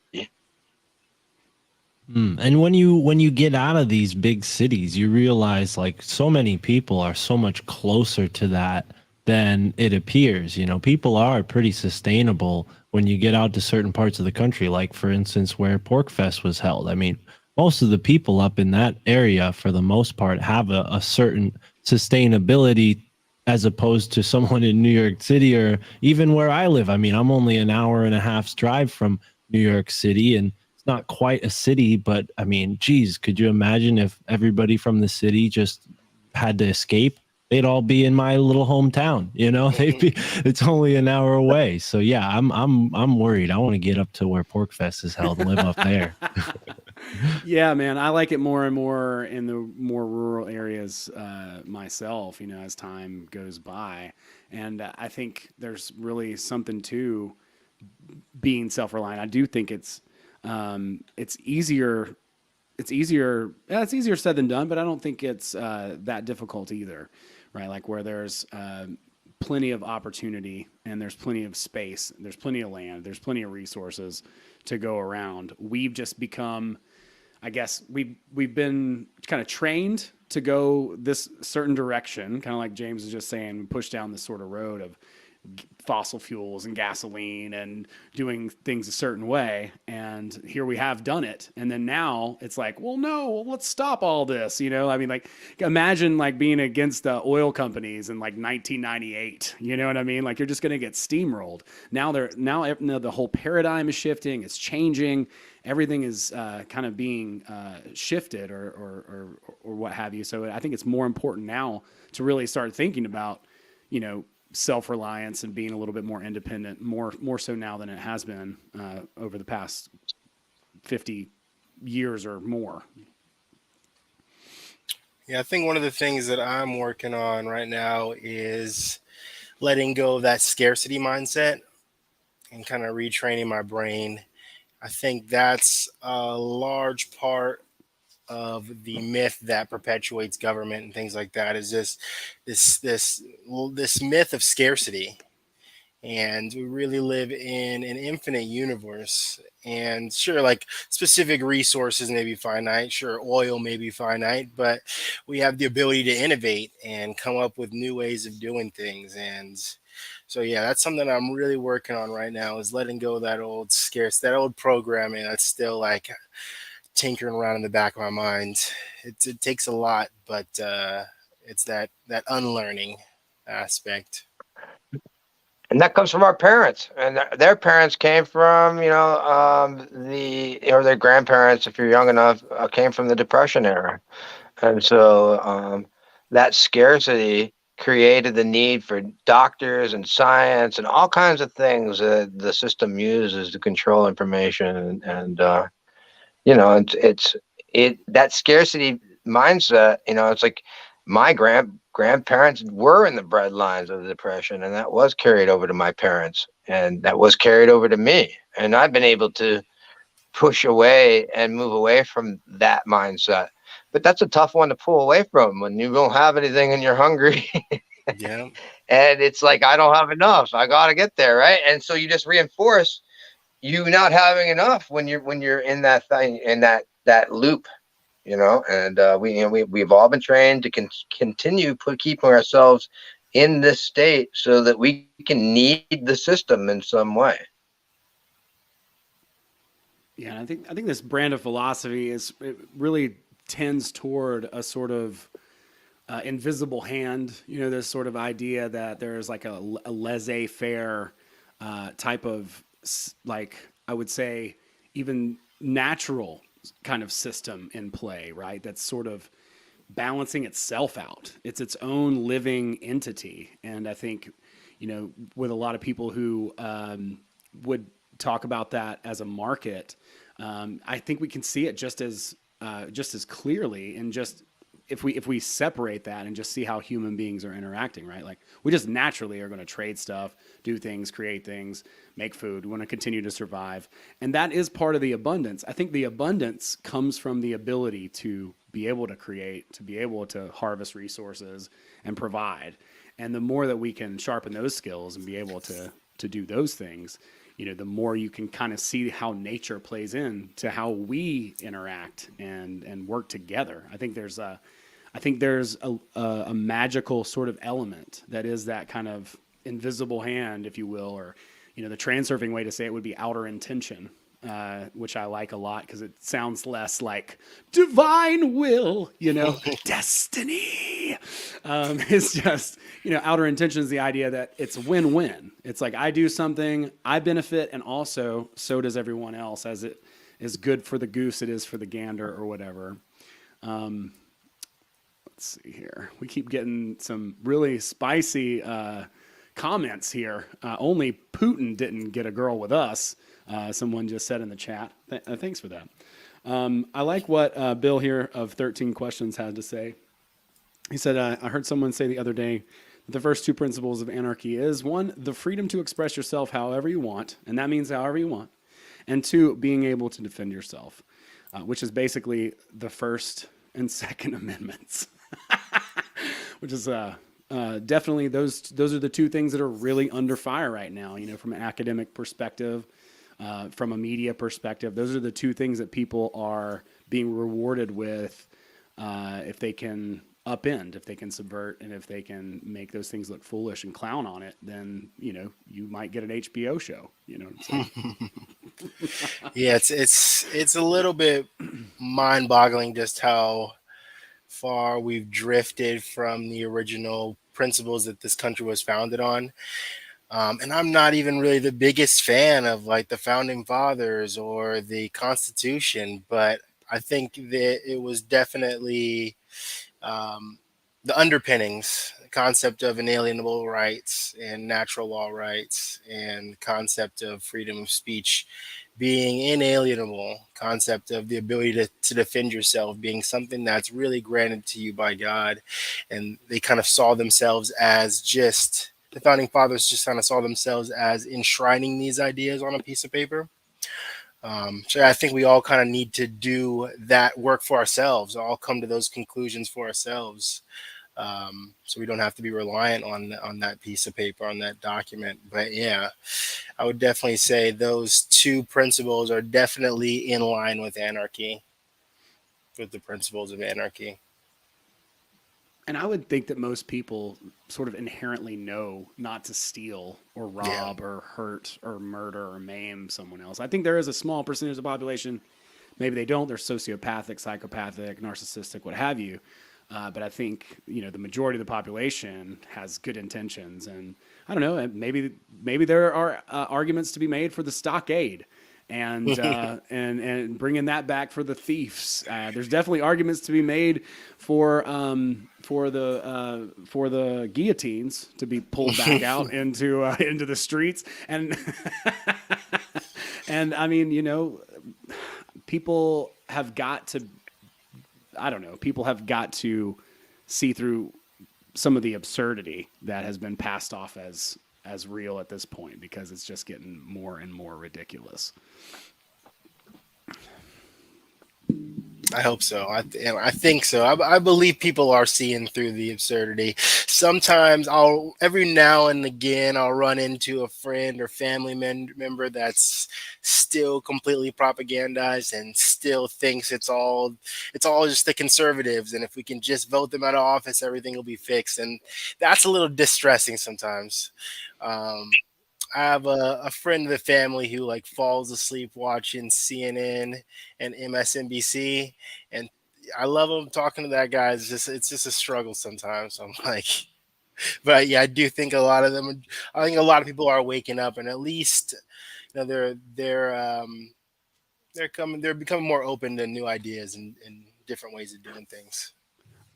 And when you get out of these big cities, you realize like so many people are so much closer to that than it appears. You know, people are pretty sustainable when you get out to certain parts of the country, like for instance where Pork Fest was held. I mean, most of the people up in that area for the most part have a certain sustainability as opposed to someone in New York City or even where I live. I mean, I'm only an hour and a half's drive from New York City, and it's not quite a city, but I mean, geez, could you imagine if everybody from the city just had to escape? They'd all be in my little hometown, you know. It's only an hour away. So yeah, I'm worried. I want to get up to where Pork Fest is held and live up there. Yeah, man, I like it more and more in the more rural areas myself, you know, as time goes by. And I think there's really something to being self-reliant. I do think it's easier. It's easier said than done, but I don't think it's that difficult either, right? Like where there's plenty of opportunity and there's plenty of space, there's plenty of land, there's plenty of resources to go around. We've just become, I guess we've been kind of trained to go this certain direction, kind of like James was just saying, we push down this sort of road of fossil fuels and gasoline and doing things a certain way. And here we have done it. And then now it's like, well, no, let's stop all this. You know, I mean, like, imagine like being against the oil companies in like 1998, you know what I mean? Like, you're just going to get steamrolled. Now the whole paradigm is shifting. It's changing. Everything is kind of being shifted or what have you. So I think it's more important now to really start thinking about, you know, self-reliance and being a little bit more independent, more so now than it has been over the past 50 years or more. Yeah, I think one of the things that I'm working on right now is letting go of that scarcity mindset and kind of retraining my brain. I think that's a large part of the myth that perpetuates government and things like that, is this myth of scarcity. And we really live in an infinite universe. And sure, like, specific resources may be finite. Sure, oil may be finite, but we have the ability to innovate and come up with new ways of doing things. And so, yeah, that's something I'm really working on right now, is letting go of that old programming that's still like tinkering around in the back of my mind. It takes a lot, but it's that unlearning aspect. And that comes from our parents, and their parents came from, their grandparents, if you're young enough, came from the Depression era. And so that scarcity created the need for doctors and science and all kinds of things that the system uses to control information. And that scarcity mindset, it's like my grandparents were in the breadlines of the Depression, and that was carried over to my parents, and that was carried over to me. And I've been able to push away and move away from that mindset. But that's a tough one to pull away from when you don't have anything and you're hungry. Yeah. And it's like, I don't have enough. I got to get there. Right. And so you just reinforce you not having enough when you're in that thing, in that loop, and we've all been trained to continue keeping ourselves in this state so that we can need the system in some way. Yeah, I think this brand of philosophy it really tends toward a sort of invisible hand. This sort of idea that there's like a laissez-faire type of, like, I would say, even natural kind of system in play, right? That's sort of balancing itself out. It's its own living entity. And I think, with a lot of people who would talk about that as a market, I think we can see it just as clearly, and just if we separate that and just see how human beings are interacting, right? Like, we just naturally are going to trade stuff, do things, create things, make food. We want to continue to survive. And that is part of the abundance. I think the abundance comes from the ability to be able to create, to be able to harvest resources and provide. And the more that we can sharpen those skills and be able to do those things, the more you can kind of see how nature plays in to how we interact and work together. I think there's a magical sort of element that is that kind of invisible hand, if you will, or, the transurfing way to say it would be outer intention, which I like a lot because it sounds less like divine will, destiny. It's just, outer intention is the idea that it's win-win. It's like, I do something, I benefit, and also so does everyone else, as it is good for the goose, it is for the gander, or whatever. Let's see here. We keep getting some really spicy comments here. Only Putin didn't get a girl with us. Someone just said in the chat. Thanks for that. I like what Bill here of 13 Questions had to say. He said, I heard someone say the other day that the first two principles of anarchy is, 1, the freedom to express yourself however you want, and that means however you want, and 2, being able to defend yourself, which is basically the First and Second Amendments, which is definitely those are the two things that are really under fire right now. From an academic perspective, from a media perspective, those are the two things that people are being rewarded with if they can upend, if they can subvert, and if they can make those things look foolish and clown on it. Then you might get an HBO show. Yeah, it's a little bit mind-boggling just how far we've drifted from the original principles that this country was founded on. And I'm not even really the biggest fan of like the founding fathers or the Constitution, but I think that it was definitely the underpinnings, the concept of inalienable rights and natural law rights, and concept of freedom of speech being inalienable, concept of the ability to defend yourself being something that's really granted to you by God. And they kind of saw themselves as the founding fathers just kind of saw themselves as enshrining these ideas on a piece of paper. So I think we all kind of need to do that work for ourselves, all come to those conclusions for ourselves. So we don't have to be reliant on that piece of paper, on that document. But yeah, I would definitely say those two principles are definitely in line with anarchy, with the principles of anarchy. And I would think that most people sort of inherently know not to steal or rob or hurt or murder or maim someone else. I think there is a small percentage of the population, maybe they don't, they're sociopathic, psychopathic, narcissistic, what have you. But I think, the majority of the population has good intentions. And I don't know, maybe there are arguments to be made for the stockade and bringing that back for the thieves. There's definitely arguments to be made for the guillotines to be pulled back out into the streets. And and I mean, people have got to. I don't know. People have got to see through some of the absurdity that has been passed off as real at this point, because it's just getting more and more ridiculous. I hope so. I think so. I believe people are seeing through the absurdity. Sometimes every now and again, I'll run into a friend or family member that's still completely propagandized and still thinks it's all just the conservatives. And if we can just vote them out of office, everything will be fixed. And that's a little distressing sometimes. I have a friend of the family who like falls asleep watching CNN and MSNBC, and I love him talking to that guy. It's just a struggle sometimes. So I'm like, but yeah, I do think a lot of people are waking up, and at least they're becoming more open to new ideas and different ways of doing things.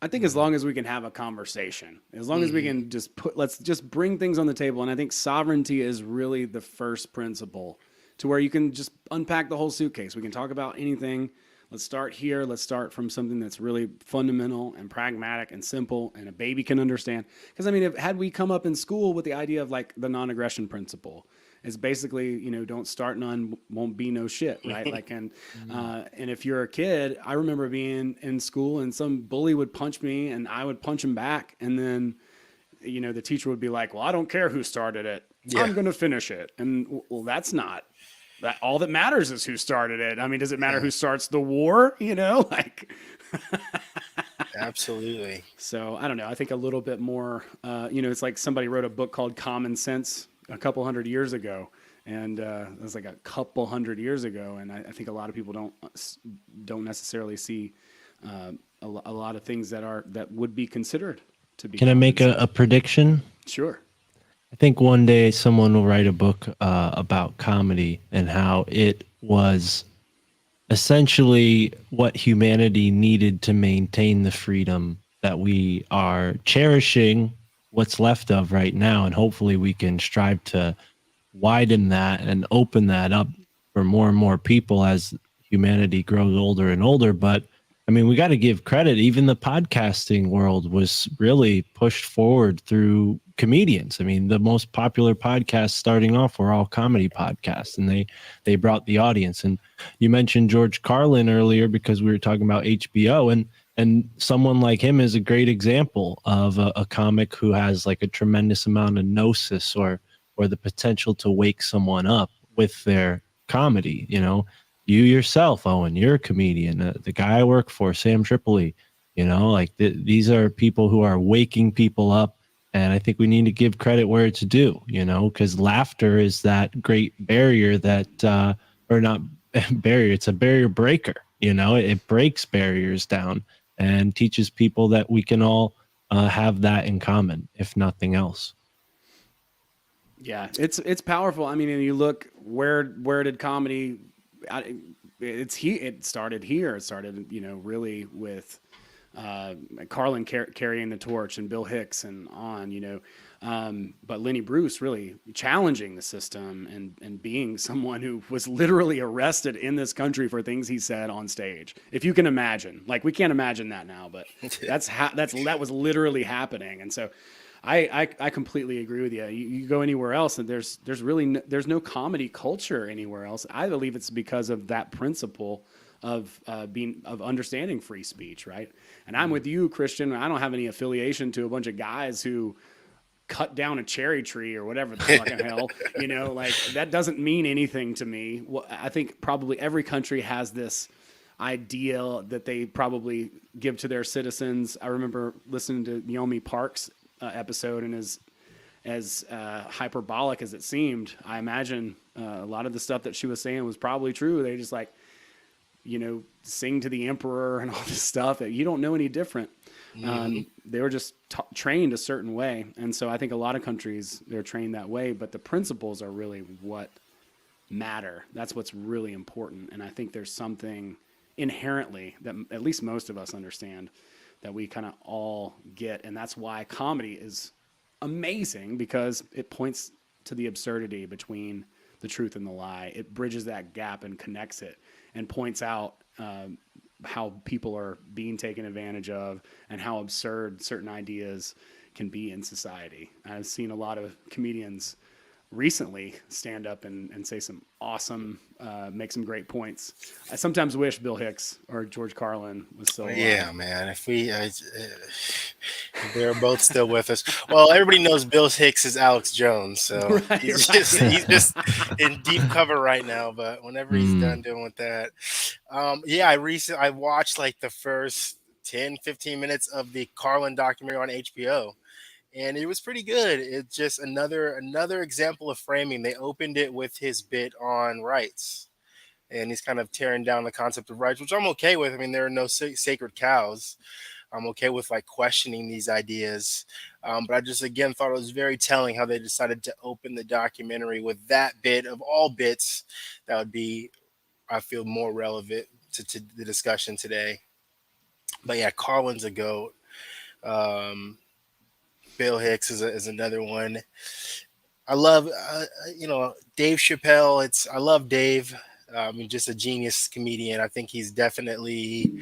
I think as long as we can have a conversation, as long as we can let's just bring things on the table. And I think sovereignty is really the first principle to where you can just unpack the whole suitcase. We can talk about anything. Let's start here. Let's start from something that's really fundamental and pragmatic and simple and a baby can understand. Because I mean, had we come up in school with the idea of like the non-aggression principle, it's basically, don't start none, won't be no shit, right? Like, and if you're a kid, I remember being in school and some bully would punch me and I would punch him back. And then, the teacher would be like, well, I don't care who started it. Yeah. I'm going to finish it. And well, that's not that. All that matters is who started it. I mean, does it matter who starts the war? Absolutely. So I don't know. I think a little bit more, it's like somebody wrote a book called Common Sense a couple hundred years ago, and it was like a couple hundred years ago, and I think a lot of people don't necessarily see a lot of things that would be considered to be. Can I make a prediction? Sure. I think one day someone will write a book about comedy and how it was essentially what humanity needed to maintain the freedom that we are cherishing what's left of right now, and hopefully we can strive to widen that and open that up for more and more people as humanity grows older and older. But I mean, we got to give credit. Even the podcasting world was really pushed forward through comedians. I mean, the most popular podcasts starting off were all comedy podcasts, and they brought the audience. And you mentioned George Carlin earlier because we were talking about HBO, and And someone like him is a great example of a comic who has like a tremendous amount of gnosis or the potential to wake someone up with their comedy. You know, you yourself, Owen, you're a comedian. The guy I work for, Sam Tripoli, you know, like these are people who are waking people up. And I think we need to give credit where it's due, you know, because laughter is that great barrier that, or not barrier, it's a barrier breaker, you know, it breaks barriers down and teaches people that we can all have that in common, if nothing else. Yeah, it's powerful. I mean, and you look where did comedy? It started here. It started, you know, really with Carlin carrying the torch and Bill Hicks and on, you know, but Lenny Bruce really challenging the system and being someone who was literally arrested in this country for things he said on stage. If you can imagine, like we can't imagine that now, but that was literally happening. And so I completely agree with you. You go anywhere else and there's no comedy culture anywhere else. I believe it's because of that principle of understanding free speech, right? And I'm with you, Christian. I don't have any affiliation to a bunch of guys who cut down a cherry tree or whatever the fucking hell, you know, like that doesn't mean anything to me. Well, I think probably every country has this idea that they probably give to their citizens. I remember listening to Naomi Park's episode, and as hyperbolic as it seemed, I imagine a lot of the stuff that she was saying was probably true. They just like, you know, sing to the emperor and all this stuff that you don't know any different. They were just trained a certain way. And so I think a lot of countries, they're trained that way, but the principles are really what matter. That's what's really important. And I think there's something inherently that at least most of us understand that we kind of all get. And that's why comedy is amazing, because it points to the absurdity between the truth and the lie. It bridges that gap and connects it and points out how people are being taken advantage of and how absurd certain ideas can be in society. I've seen a lot of comedians recently stand up and say some awesome, make some great points. I sometimes wish Bill Hicks or George Carlin was still alive. Yeah, man. If they're both still with us. Well, everybody knows Bill Hicks is Alex Jones, so he's just in deep cover right now. But whenever he's done doing with that, I watched like the first 10-15 minutes of the Carlin documentary on HBO. And it was pretty good. It's just another example of framing. They opened it with his bit on rights, and he's kind of tearing down the concept of rights, which I'm okay with. I mean, there are no sacred cows. I'm okay with like questioning these ideas. But I just, again, thought it was very telling how they decided to open the documentary with that bit of all bits that would be, I feel, more relevant to the discussion today. But yeah, Carlin's a GOAT. Bill Hicks is another one. I love, Dave Chappelle. I love Dave. Just a genius comedian. I think he's definitely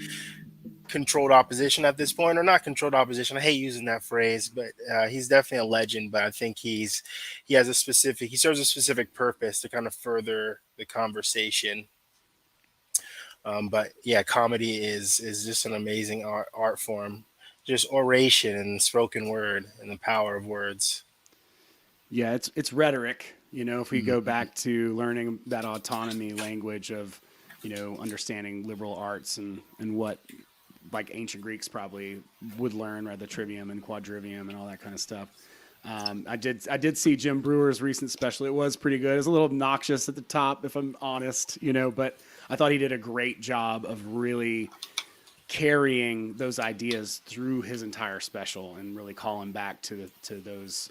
controlled opposition at this point, or not controlled opposition. I hate using that phrase, but he's definitely a legend. But I think he serves a specific purpose to kind of further the conversation. But yeah, comedy is just an amazing art form. Just oration and spoken word and the power of words. Yeah, it's rhetoric. You know, if we go back to learning that autonomy language of, you know, understanding liberal arts and what like ancient Greeks probably would learn, right? The trivium and quadrivium and all that kind of stuff. I did see Jim Brewer's recent special. It was pretty good. It was a little obnoxious at the top, if I'm honest, you know, but I thought he did a great job of really carrying those ideas through his entire special and really calling back to those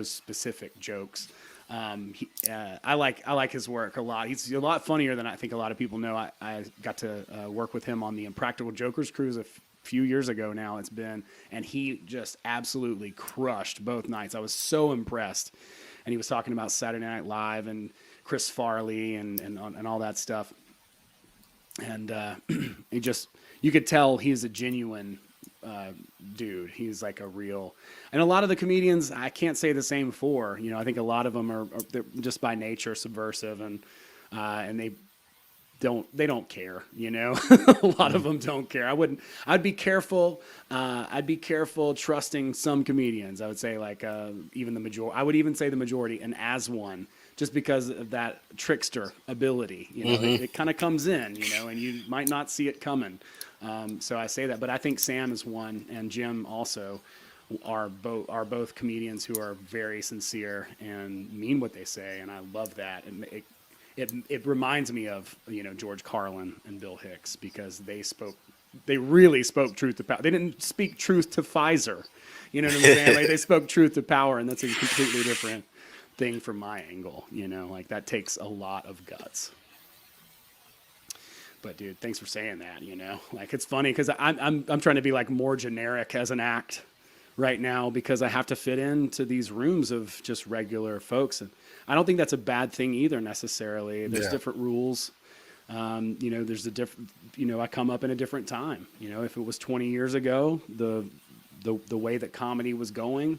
specific jokes. I like his work a lot. He's a lot funnier than I think a lot of people know. I got to work with him on the Impractical Jokers cruise a few years ago now it's been, and he just absolutely crushed both nights. I was so impressed. And he was talking about Saturday Night Live and Chris Farley and all that stuff. And you could tell he's a genuine dude. He's like a real, and a lot of the comedians, I can't say the same for, you know, I think a lot of them are just by nature subversive and they don't care, you know. A lot of them don't care. I'd be careful. I'd be careful trusting some comedians. I would say like even the majority. I would even say the majority, and as one, just because of that trickster ability, you know, it kind of comes in, you know, and you might not see it coming. So I say that, but I think Sam is one, and Jim also are both comedians who are very sincere and mean what they say, and I love that. And it reminds me of, you know, George Carlin and Bill Hicks, because they really spoke truth to power. They didn't speak truth to Pfizer, you know what I'm saying? Like they spoke truth to power, and that's a completely different thing from my angle, you know, like that takes a lot of guts. But dude, thanks for saying that, you know, like it's funny because I'm trying to be like more generic as an act right now, because I have to fit into these rooms of just regular folks. And I don't think that's a bad thing either necessarily. There's different rules. You know, there's you know, I come up in a different time, you know, if it was 20 years ago, the way that comedy was going,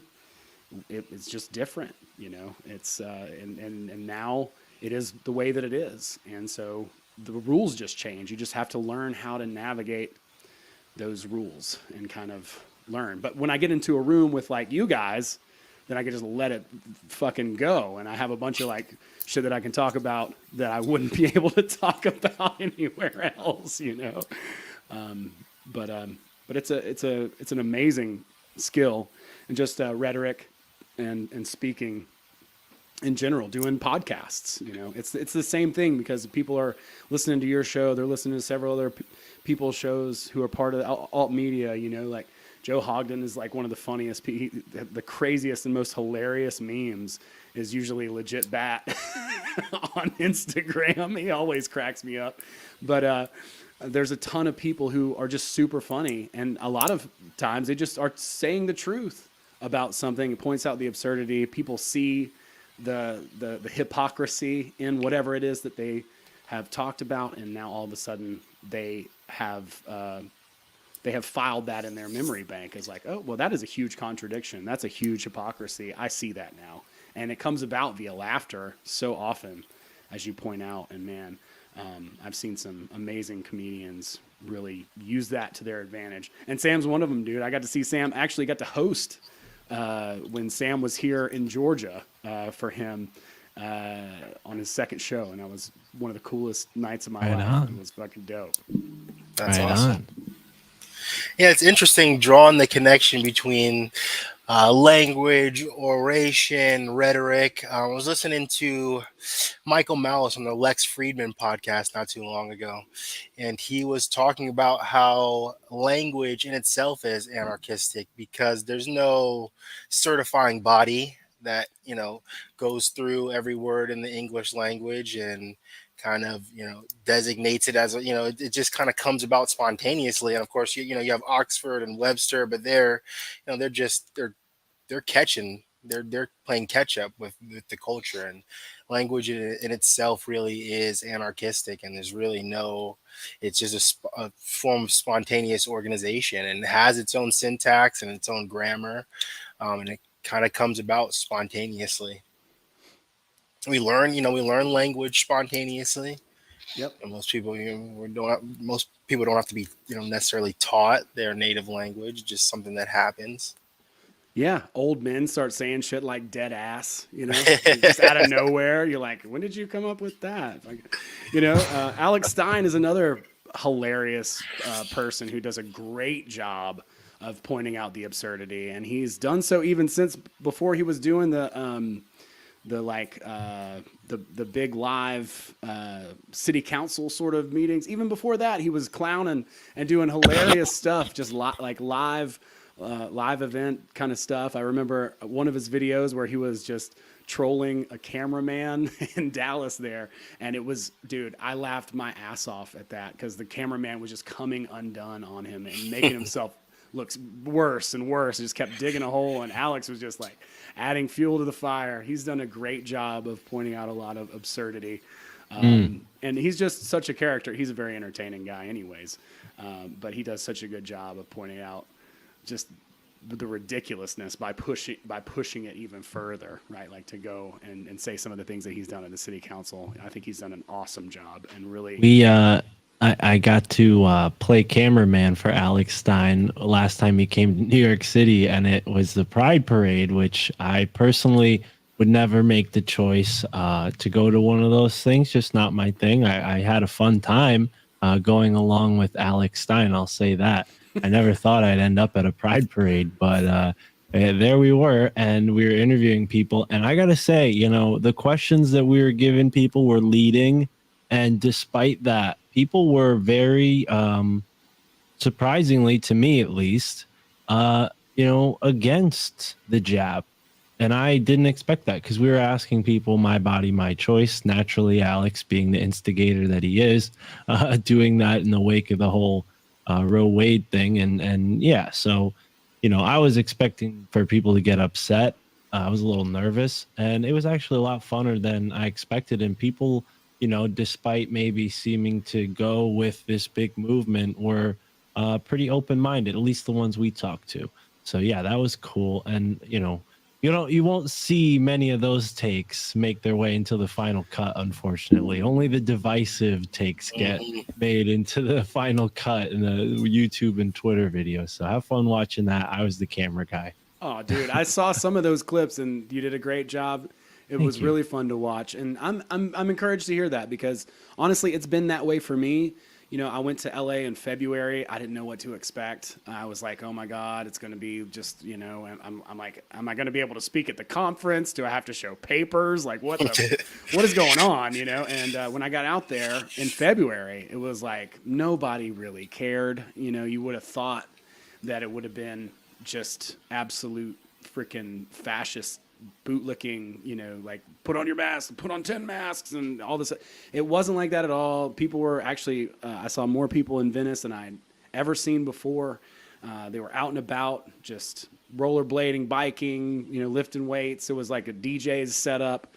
it's just different, you know, it's, and now it is the way that it is. And so the rules just change. You just have to learn how to navigate those rules and kind of learn. But when I get into a room with like you guys, then I can just let it fucking go. And I have a bunch of like shit that I can talk about that I wouldn't be able to talk about anywhere else, you know? But it's an amazing skill, and just rhetoric and speaking in general, doing podcasts, you know, it's the same thing, because people are listening to your show. They're listening to several other people's shows who are part of the alt media, you know, like Joe Hogden is like one of the funniest, the craziest and most hilarious memes is usually legit bat on Instagram. He always cracks me up. But there's a ton of people who are just super funny. And a lot of times they just are saying the truth about something. It points out the absurdity. People see the hypocrisy in whatever it is that they have talked about. And now all of a sudden they have filed that in their memory bank as like, oh, well, that is a huge contradiction. That's a huge hypocrisy. I see that now. And it comes about via laughter so often, as you point out. And man, I've seen some amazing comedians really use that to their advantage. And Sam's one of them, dude. I got to see Sam, actually got to host when Sam was here in Georgia for him on his second show. And that was one of the coolest nights of my life. It was fucking dope. That's awesome. Yeah, it's interesting drawing the connection between language, oration, rhetoric. I was listening to Michael Malice on the Lex Friedman podcast not too long ago, and he was talking about how language in itself is anarchistic, because there's no certifying body that, you know, goes through every word in the English language and kind of, you know, designates it as a, you know, it just kind of comes about spontaneously. And of course, you know, you have Oxford and Webster, but they're catching, they're playing catch up with the culture, and language in itself really is anarchistic. And there's really it's just a form of spontaneous organization, and it has its own syntax and its own grammar. And it kind of comes about spontaneously. We learn language spontaneously. Yep. And most people don't have to be, you know, necessarily taught their native language, just something that happens. Yeah, old men start saying shit like dead ass, you know, just out of nowhere. You're like, when did you come up with that? Like, you know, Alex Stein is another hilarious person who does a great job of pointing out the absurdity, and he's done so even since before he was doing the big live city council sort of meetings. Even before that, he was clowning and doing hilarious stuff, just like live event kind of stuff. I remember one of his videos where he was just trolling a cameraman in Dallas there, and it was, dude, I laughed my ass off at that, because the cameraman was just coming undone on him and making himself looks worse and worse. He just kept digging a hole, and Alex was just like adding fuel to the fire. He's done a great job of pointing out a lot of absurdity. And he's just such a character. He's a very entertaining guy anyways. But he does such a good job of pointing out just the ridiculousness by pushing it even further, right? Like to go and say some of the things that he's done in the city council. I think he's done an awesome job and really. I got to play cameraman for Alex Stein last time he came to New York City, and it was the Pride Parade, which I personally would never make the choice to go to one of those things. Just not my thing. I had a fun time going along with Alex Stein. I'll say that. I never thought I'd end up at a Pride Parade, but there we were, and we were interviewing people. And I got to say, the questions that we were giving people were leading. And despite that, people were very, surprisingly to me at least, against the jab. And I didn't expect that because we were asking people, my body, my choice. Naturally, Alex, being the instigator that he is, doing that in the wake of the whole Roe Wade thing. And yeah, so, I was expecting for people to get upset. I was a little nervous, and it was actually a lot funner than I expected. And people, despite maybe seeming to go with this big movement, were pretty open-minded, at least the ones we talked to. So yeah, that was cool. And, you won't see many of those takes make their way into the final cut, unfortunately. Only the divisive takes get made into the final cut in the YouTube and Twitter videos. So have fun watching that. I was the camera guy. Oh, dude, I saw some of those clips, and you did a great job. It was really fun to watch, and I'm encouraged to hear that because honestly, it's been that way for me. I went to LA in February. I didn't know what to expect. I was like, oh my God, it's going to be just, I'm like, am I going to be able to speak at the conference? Do I have to show papers? Like what is going on? And when I got out there in February, it was like nobody really cared. You would have thought that it would have been just absolute freaking fascist bootlicking, like put on your mask, put on 10 masks and all this. It wasn't like that at all. People were actually, I saw more people in Venice than I'd ever seen before. They were out and about, just rollerblading, biking, lifting weights. It was like a DJ's setup.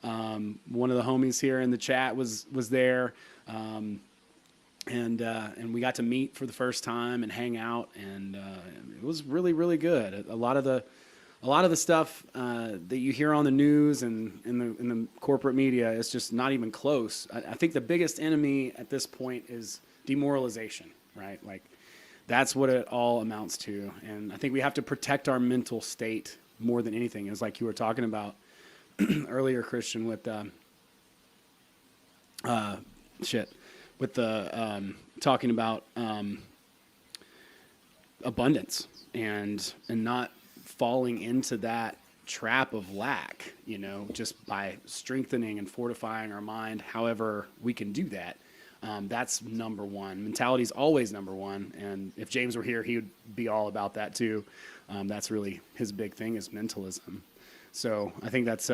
One of the homies here in the chat was there. And we got to meet for the first time and hang out, and it was really, really good. A lot of the stuff that you hear on the news and in the corporate media is just not even close. I think the biggest enemy at this point is demoralization, right? Like that's what it all amounts to. And I think we have to protect our mental state more than anything. It's like you were talking about earlier, Christian, with talking about abundance and not falling into that trap of lack, just by strengthening and fortifying our mind, however we can do that. That's number one. Mentality is always number one. And if James were here, he would be all about that too. That's really his big thing is mentalism. So I think that's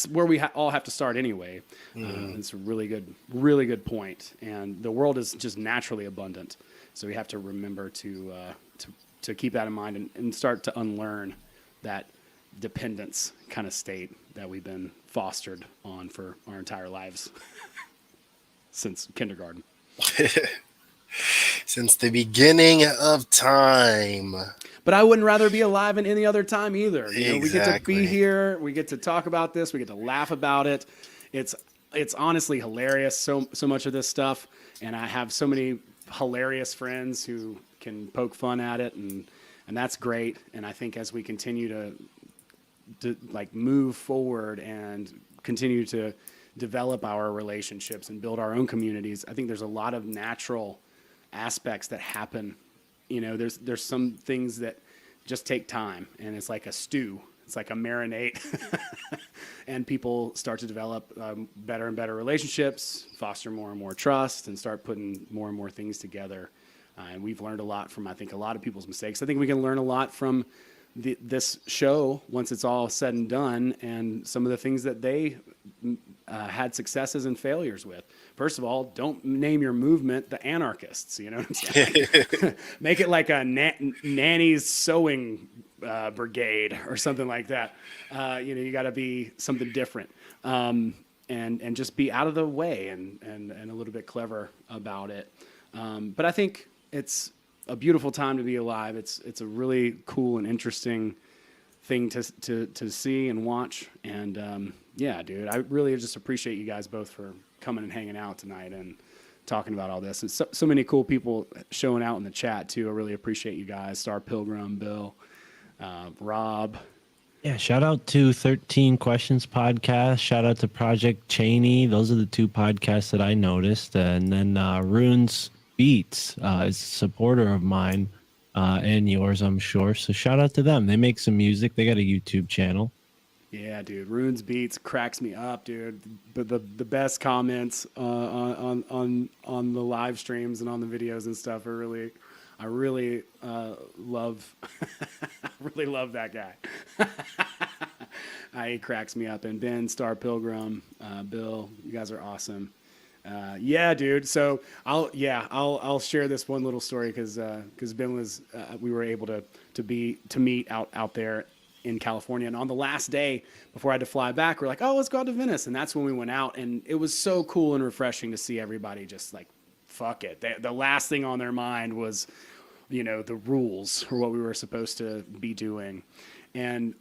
where we all have to start anyway. It's a really good point. And the world is just naturally abundant. So we have to remember to keep that in mind and start to unlearn that dependence kind of state that we've been fostered on for our entire lives since kindergarten. Since the beginning of time. But I wouldn't rather be alive in any other time either. Exactly. We get to be here. We get to talk about this. We get to laugh about it. It's honestly hilarious. So much of this stuff. And I have so many hilarious friends who can poke fun at it. And that's great. And I think as we continue to like move forward and continue to develop our relationships and build our own communities, I think there's a lot of natural aspects that happen. There's some things that just take time, and it's like a stew. It's like a marinade, and people start to develop better and better relationships, foster more and more trust, and start putting more and more things together. And we've learned a lot from, I think, a lot of people's mistakes. I think we can learn a lot from this show once it's all said and done, and some of the things that they had successes and failures with. First of all, don't name your movement the Anarchists. You know what I'm saying? Make it like a nanny's sewing brigade or something like that. You got to be something different, and just be out of the way and a little bit clever about it. But I think it's a beautiful time to be alive. It's a really cool and interesting thing to see and watch. And yeah, dude, I really just appreciate you guys both for coming and hanging out tonight and talking about all this. And so many cool people showing out in the chat too. I really appreciate you guys. Star Pilgrim, Bill, Rob. Yeah, shout out to 13 Questions podcast. Shout out to Project Cheney. Those are the two podcasts that I noticed. And then Runes Beats is a supporter of mine and yours, I'm sure. So shout out to them. They make some music. They got a YouTube channel. Yeah, dude. Runes Beats cracks me up, dude. But the best comments on the live streams and on the videos and stuff are really, I really love really love that guy. He cracks me up. And Ben, Star Pilgrim, Bill, you guys are awesome. Yeah, dude. So I'll share this one little story because Ben was we were able to meet out there in California, and on the last day before I had to fly back, we're like, oh, let's go out to Venice, and that's when we went out, and it was so cool and refreshing to see everybody just like, fuck it. The last thing on their mind was, you know, the rules or what we were supposed to be doing, and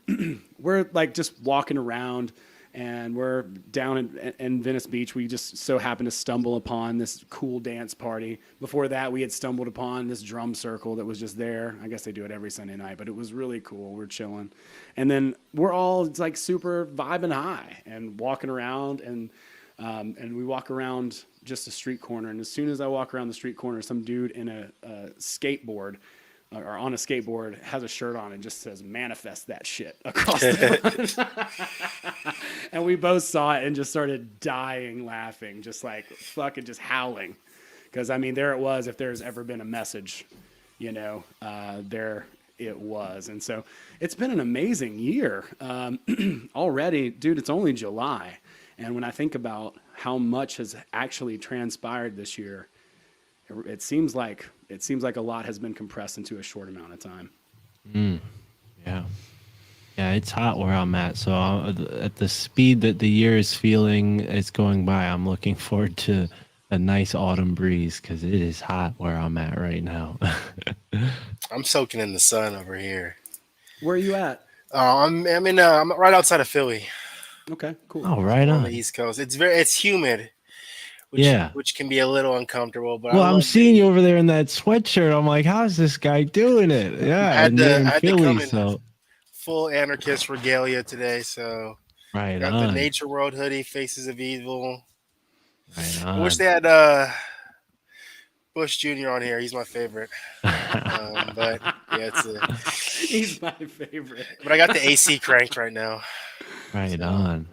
we're like just walking around. And we're down in Venice Beach. We just so happened to stumble upon this cool dance party. Before that, we had stumbled upon this drum circle that was just there. I guess they do it every Sunday night, but it was really cool. We're chilling. And then we're all like super vibing high and walking around. And we walk around just a street corner. And as soon as I walk around the street corner, some dude in a skateboard or on a skateboard has a shirt on and just says manifest that shit across the front. And we both saw it and just started dying laughing, just like fucking just howling. Because I mean, there it was. If there's ever been a message, you know, there it was. And so it's been an amazing year already, dude. It's only July. And when I think about how much has actually transpired this year, it seems like a lot has been compressed into a short amount of time. Yeah, it's hot where I'm at. So at the speed that the year is feeling it's going by, I'm looking forward to a nice autumn breeze because it is hot where I'm at right now. I'm soaking in the sun over here. Where are you at? I'm right outside of Philly. Okay, cool. Oh, right on the East Coast. It's humid. Which can be a little uncomfortable. But I'm seeing you over there in that sweatshirt. I'm like, how's this guy doing it? Yeah, I had to come in so full anarchist regalia today. So right got on. the Nature World hoodie, Faces of Evil. Right I on. wish they had Bush Jr. on here. He's my favorite. But yeah, he's my favorite. But I got the AC cranked right now. Right on.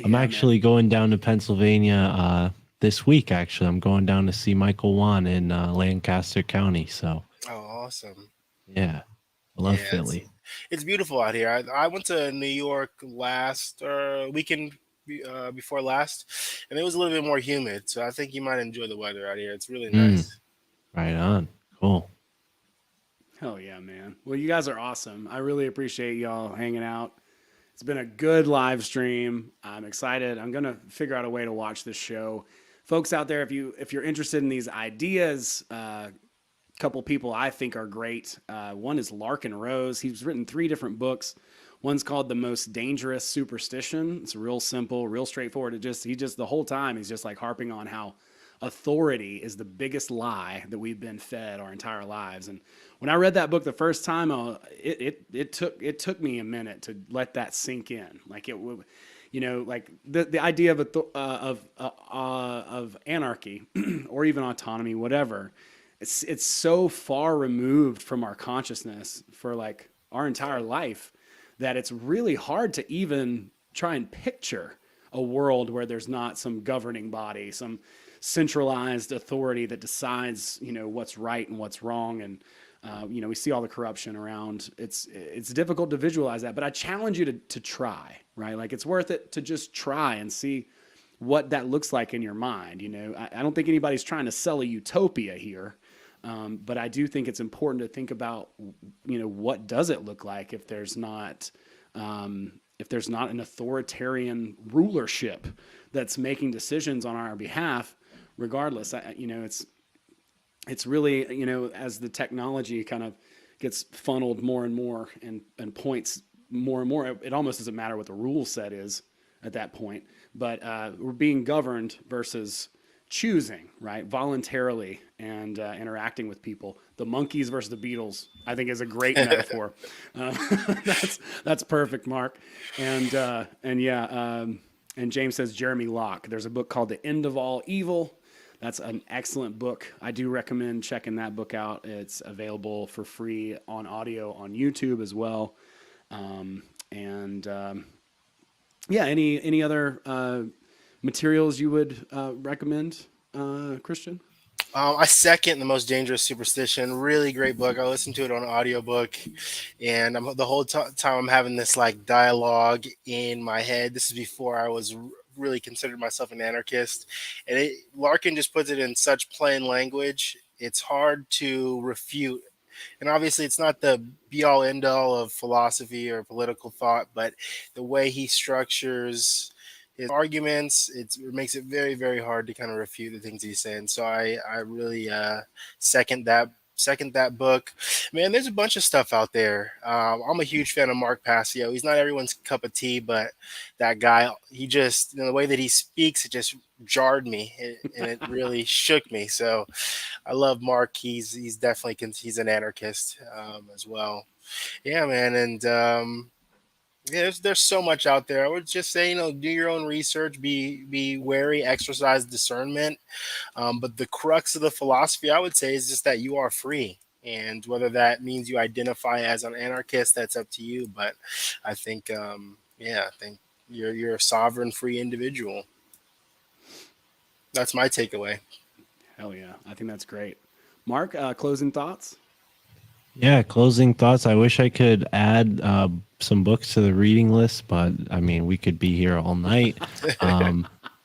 I'm actually going down to Pennsylvania this week. Actually, I'm going down to see Michael Wan in Lancaster County. So. Oh, awesome. Yeah, I love Philly. It's beautiful out here. I went to New York last weekend before last, and it was a little bit more humid. So I think you might enjoy the weather out here. It's really nice. Right on. Cool. Hell yeah, man. Well, you guys are awesome. I really appreciate y'all hanging out. It's been a good live stream. I'm excited. I'm going to figure out a way to watch this show. Folks out there, if you're interested in these ideas, a couple people I think are great. One is Larkin Rose. He's written 3 different books. One's called The Most Dangerous Superstition. It's real simple, real straightforward. He just the whole time he's just like harping on how authority is the biggest lie that we've been fed our entire lives. And when I read that book the first time, it took me a minute to let that sink in. Like it would. You know, like the idea of anarchy or even autonomy, whatever, it's so far removed from our consciousness for like our entire life that it's really hard to even try and picture a world where there's not some governing body, some centralized authority that decides, you know, what's right and what's wrong. And you know, we see all the corruption around. It's difficult to visualize that, but I challenge you to try, right? Like it's worth it to just try and see what that looks like in your mind. You know, I don't think anybody's trying to sell a utopia here, but I do think it's important to think about, you know, what does it look like if there's not an authoritarian rulership that's making decisions on our behalf, regardless. You know, it's really, you know, as the technology kind of gets funneled more and more and points more and more, it almost doesn't matter what the rule set is at that point. But we're being governed versus choosing, right? Voluntarily and interacting with people. The monkeys versus the Beatles, I think, is a great metaphor. That's perfect, Mark. And James says Jeremy Locke. There's a book called The End of All Evil. That's an excellent book. I do recommend checking that book out. It's available for free on audio on YouTube as well. Any other materials you would recommend, Christian? I second The Most Dangerous Superstition. Really great book. I listened to it on audiobook, and the whole time I'm having this like dialogue in my head. This is before I was really considered myself an anarchist, and Larkin just puts it in such plain language. It's hard to refute. And obviously, it's not the be-all, end-all of philosophy or political thought, but the way he structures his arguments, it makes it very, very hard to kind of refute the things he's saying. So I really second that book. Man, there's a bunch of stuff out there. I'm a huge fan of Mark Passio. He's not everyone's cup of tea, but that guy, he just, the way that he speaks, it just jarred me, and it really shook me. So I love Mark. He's definitely, he's an anarchist as well. Yeah, man. And there's so much out there. I would just say, do your own research, be wary, exercise discernment. But the crux of the philosophy, I would say, is just that you are free. And whether that means you identify as an anarchist, that's up to you. But I think, I think you're a sovereign, free individual. That's my takeaway. Hell yeah. I think that's great. Mark, closing thoughts? Yeah, closing thoughts. I wish I could add some books to the reading list, but I mean, we could be here all night.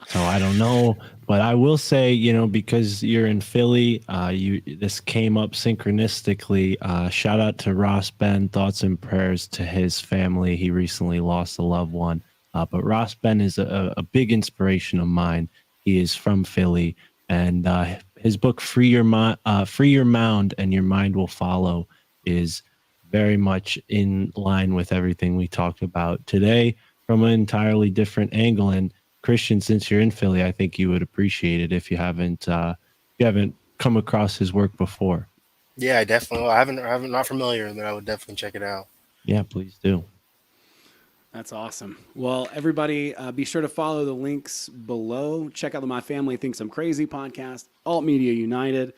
So I don't know, but I will say, because you're in Philly, this came up synchronistically. Shout out to Ross Ben. Thoughts and prayers to his family. He recently lost a loved one. But Ross Ben is a big inspiration of mine. He is from Philly, and his book "Free Your Mound and Your Mind Will Follow" is very much in line with everything we talked about today from an entirely different angle. And Christian, since you're in Philly, I think you would appreciate it if you haven't come across his work before. Yeah, definitely. I'm not familiar, but I would definitely check it out. Yeah, please do. That's awesome. Well, everybody, be sure to follow the links below. Check out the My Family Thinks I'm Crazy podcast, Alt Media United,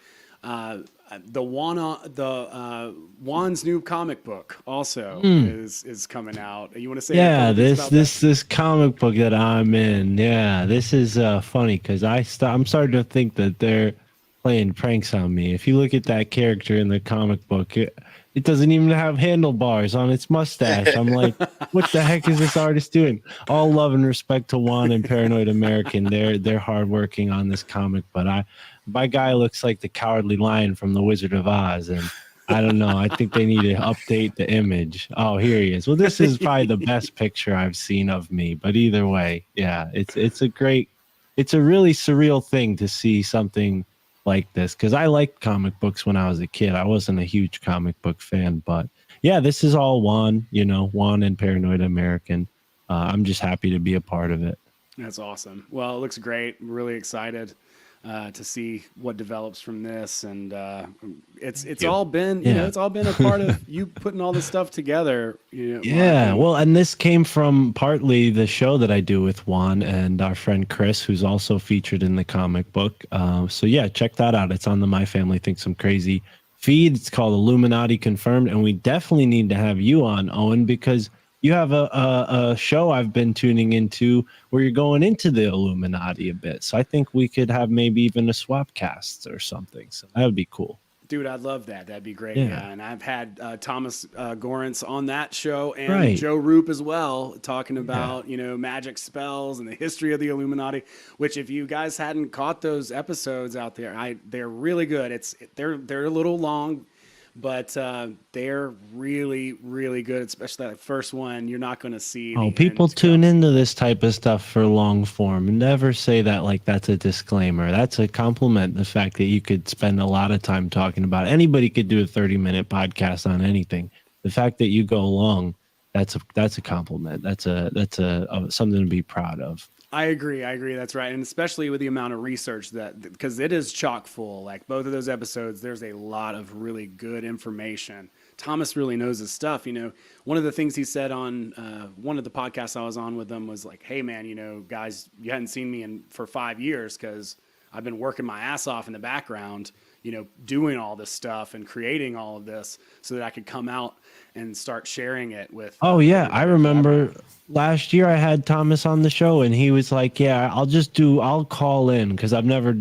Juan's new comic book also is coming out. You want to say? Yeah, this comic book that I'm in. Yeah, this is funny because I'm starting to think that they're playing pranks on me. If you look at that character in the comic book, it doesn't even have handlebars on its mustache. I'm like, what the heck is this artist doing? All love and respect to Juan and Paranoid American. They're hardworking on this comic, but my guy looks like the Cowardly Lion from The Wizard of Oz, and I don't know. I think they need to update the image. Oh, here he is. Well, this is probably the best picture I've seen of me. But either way, yeah, it's a really surreal thing to see something like this, because I liked comic books when I was a kid. I wasn't a huge comic book fan, but yeah, this is all Juan, Juan and Paranoid American. I'm just happy to be a part of it. That's awesome. Well, it looks great. I'm really excited to see what develops from this, and it's all been it's all been a part of you putting all this stuff together. Yeah, well, and this came from partly the show that I do with Juan and our friend Chris, who's also featured in the comic book. So yeah, check that out. It's on the My Family Thinks I'm Crazy feed. It's called Illuminati Confirmed, and we definitely need to have you on, Owen, because you have a show I've been tuning into where you're going into the Illuminati a bit. So I think we could have maybe even a swap cast or something. So that would be cool. Dude, I'd love that. That'd be great. Yeah. And I've had Thomas Gorence on that show, and Joe Roop as well, talking about, magic spells and the history of the Illuminati, which if you guys hadn't caught those episodes out there, they're really good. They're a little long, but they're really, really good, especially that first one. You're not going to see. Oh, people tune into this type of stuff for long form. Never say that like that's a disclaimer. That's a compliment. The fact that you could spend a lot of time talking about it. Anybody could do a 30-minute podcast on anything. The fact that you go long, that's a compliment. That's a something to be proud of. I agree. That's right. And especially with the amount of research because it is chock full. Like both of those episodes, there's a lot of really good information. Thomas really knows his stuff. One of the things he said on one of the podcasts I was on with him was like, hey man, guys, you hadn't seen me for 5 years because I've been working my ass off in the background, doing all this stuff and creating all of this so that I could come out and start sharing it with. Oh yeah. I remember last year I had Thomas on the show and he was like, yeah, I'll call in. Cause I've never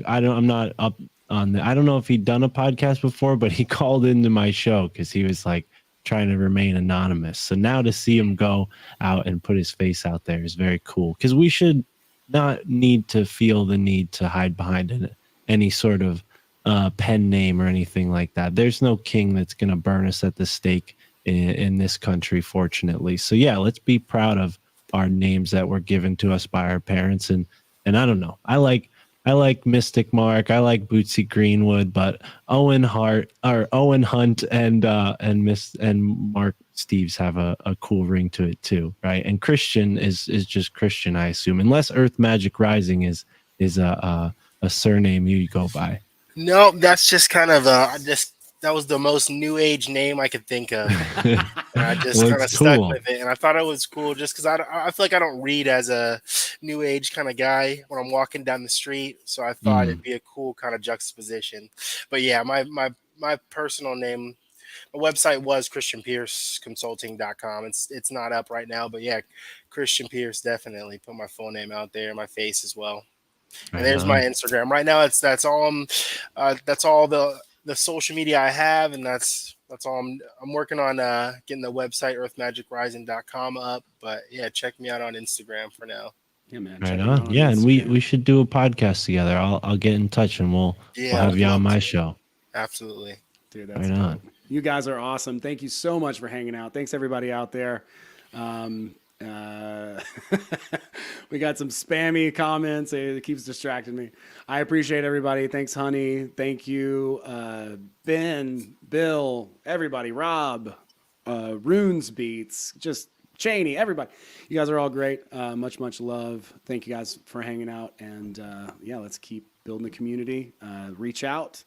I'm not up on I don't know if he'd done a podcast before, but he called into my show cause he was like trying to remain anonymous. So now to see him go out and put his face out there is very cool. Cause we should not need to feel the need to hide behind any sort of pen name or anything like that. There's no king that's going to burn us at the stake in this country, fortunately. So yeah, let's be proud of our names that were given to us by our parents. And I don't know, I like Mystic Mark, I like Bootsy Greenwood, but Owen Hunt and Mark Steeves have a cool ring to it too, right? And Christian is just Christian, I assume, unless Earth Magic Rising is a surname you go by. No, that's just kind of that was the most new age name I could think of. And I just kind of stuck with it. And I thought it was cool just because I feel like I don't read as a new age kind of guy when I'm walking down the street. So I thought it'd be a cool kind of juxtaposition. But yeah, my personal name, my website was christianpierceconsulting.com. It's not up right now, but yeah, Christian Pierce, definitely put my full name out there, my face as well. And there's my Instagram. Right now that's all the social media I have, and that's all I'm working on getting the website earthmagicrising.com up. But yeah, check me out on Instagram for now. Yeah, man. Right on. Yeah, and we should do a podcast together. I'll get in touch and we'll have you on my show. Absolutely. Dude, that's right on. You guys are awesome. Thank you so much for hanging out. Thanks everybody out there. We got some spammy comments. It keeps distracting me. I appreciate everybody. Thanks, honey. Thank you, Ben, Bill, everybody, Rob, Runes Beats, just Cheney, everybody. You guys are all great. Much love. Thank you guys for hanging out. And yeah, let's keep building the community. Reach out.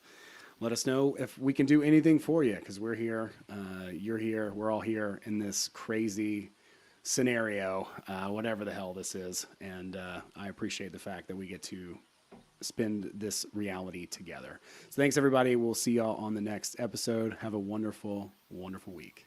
Let us know if we can do anything for you, because we're here. You're here. We're all here in this crazy scenario, whatever the hell this is. And I appreciate the fact that we get to spend this reality together. So thanks, everybody. We'll see y'all on the next episode. Have a wonderful, wonderful week.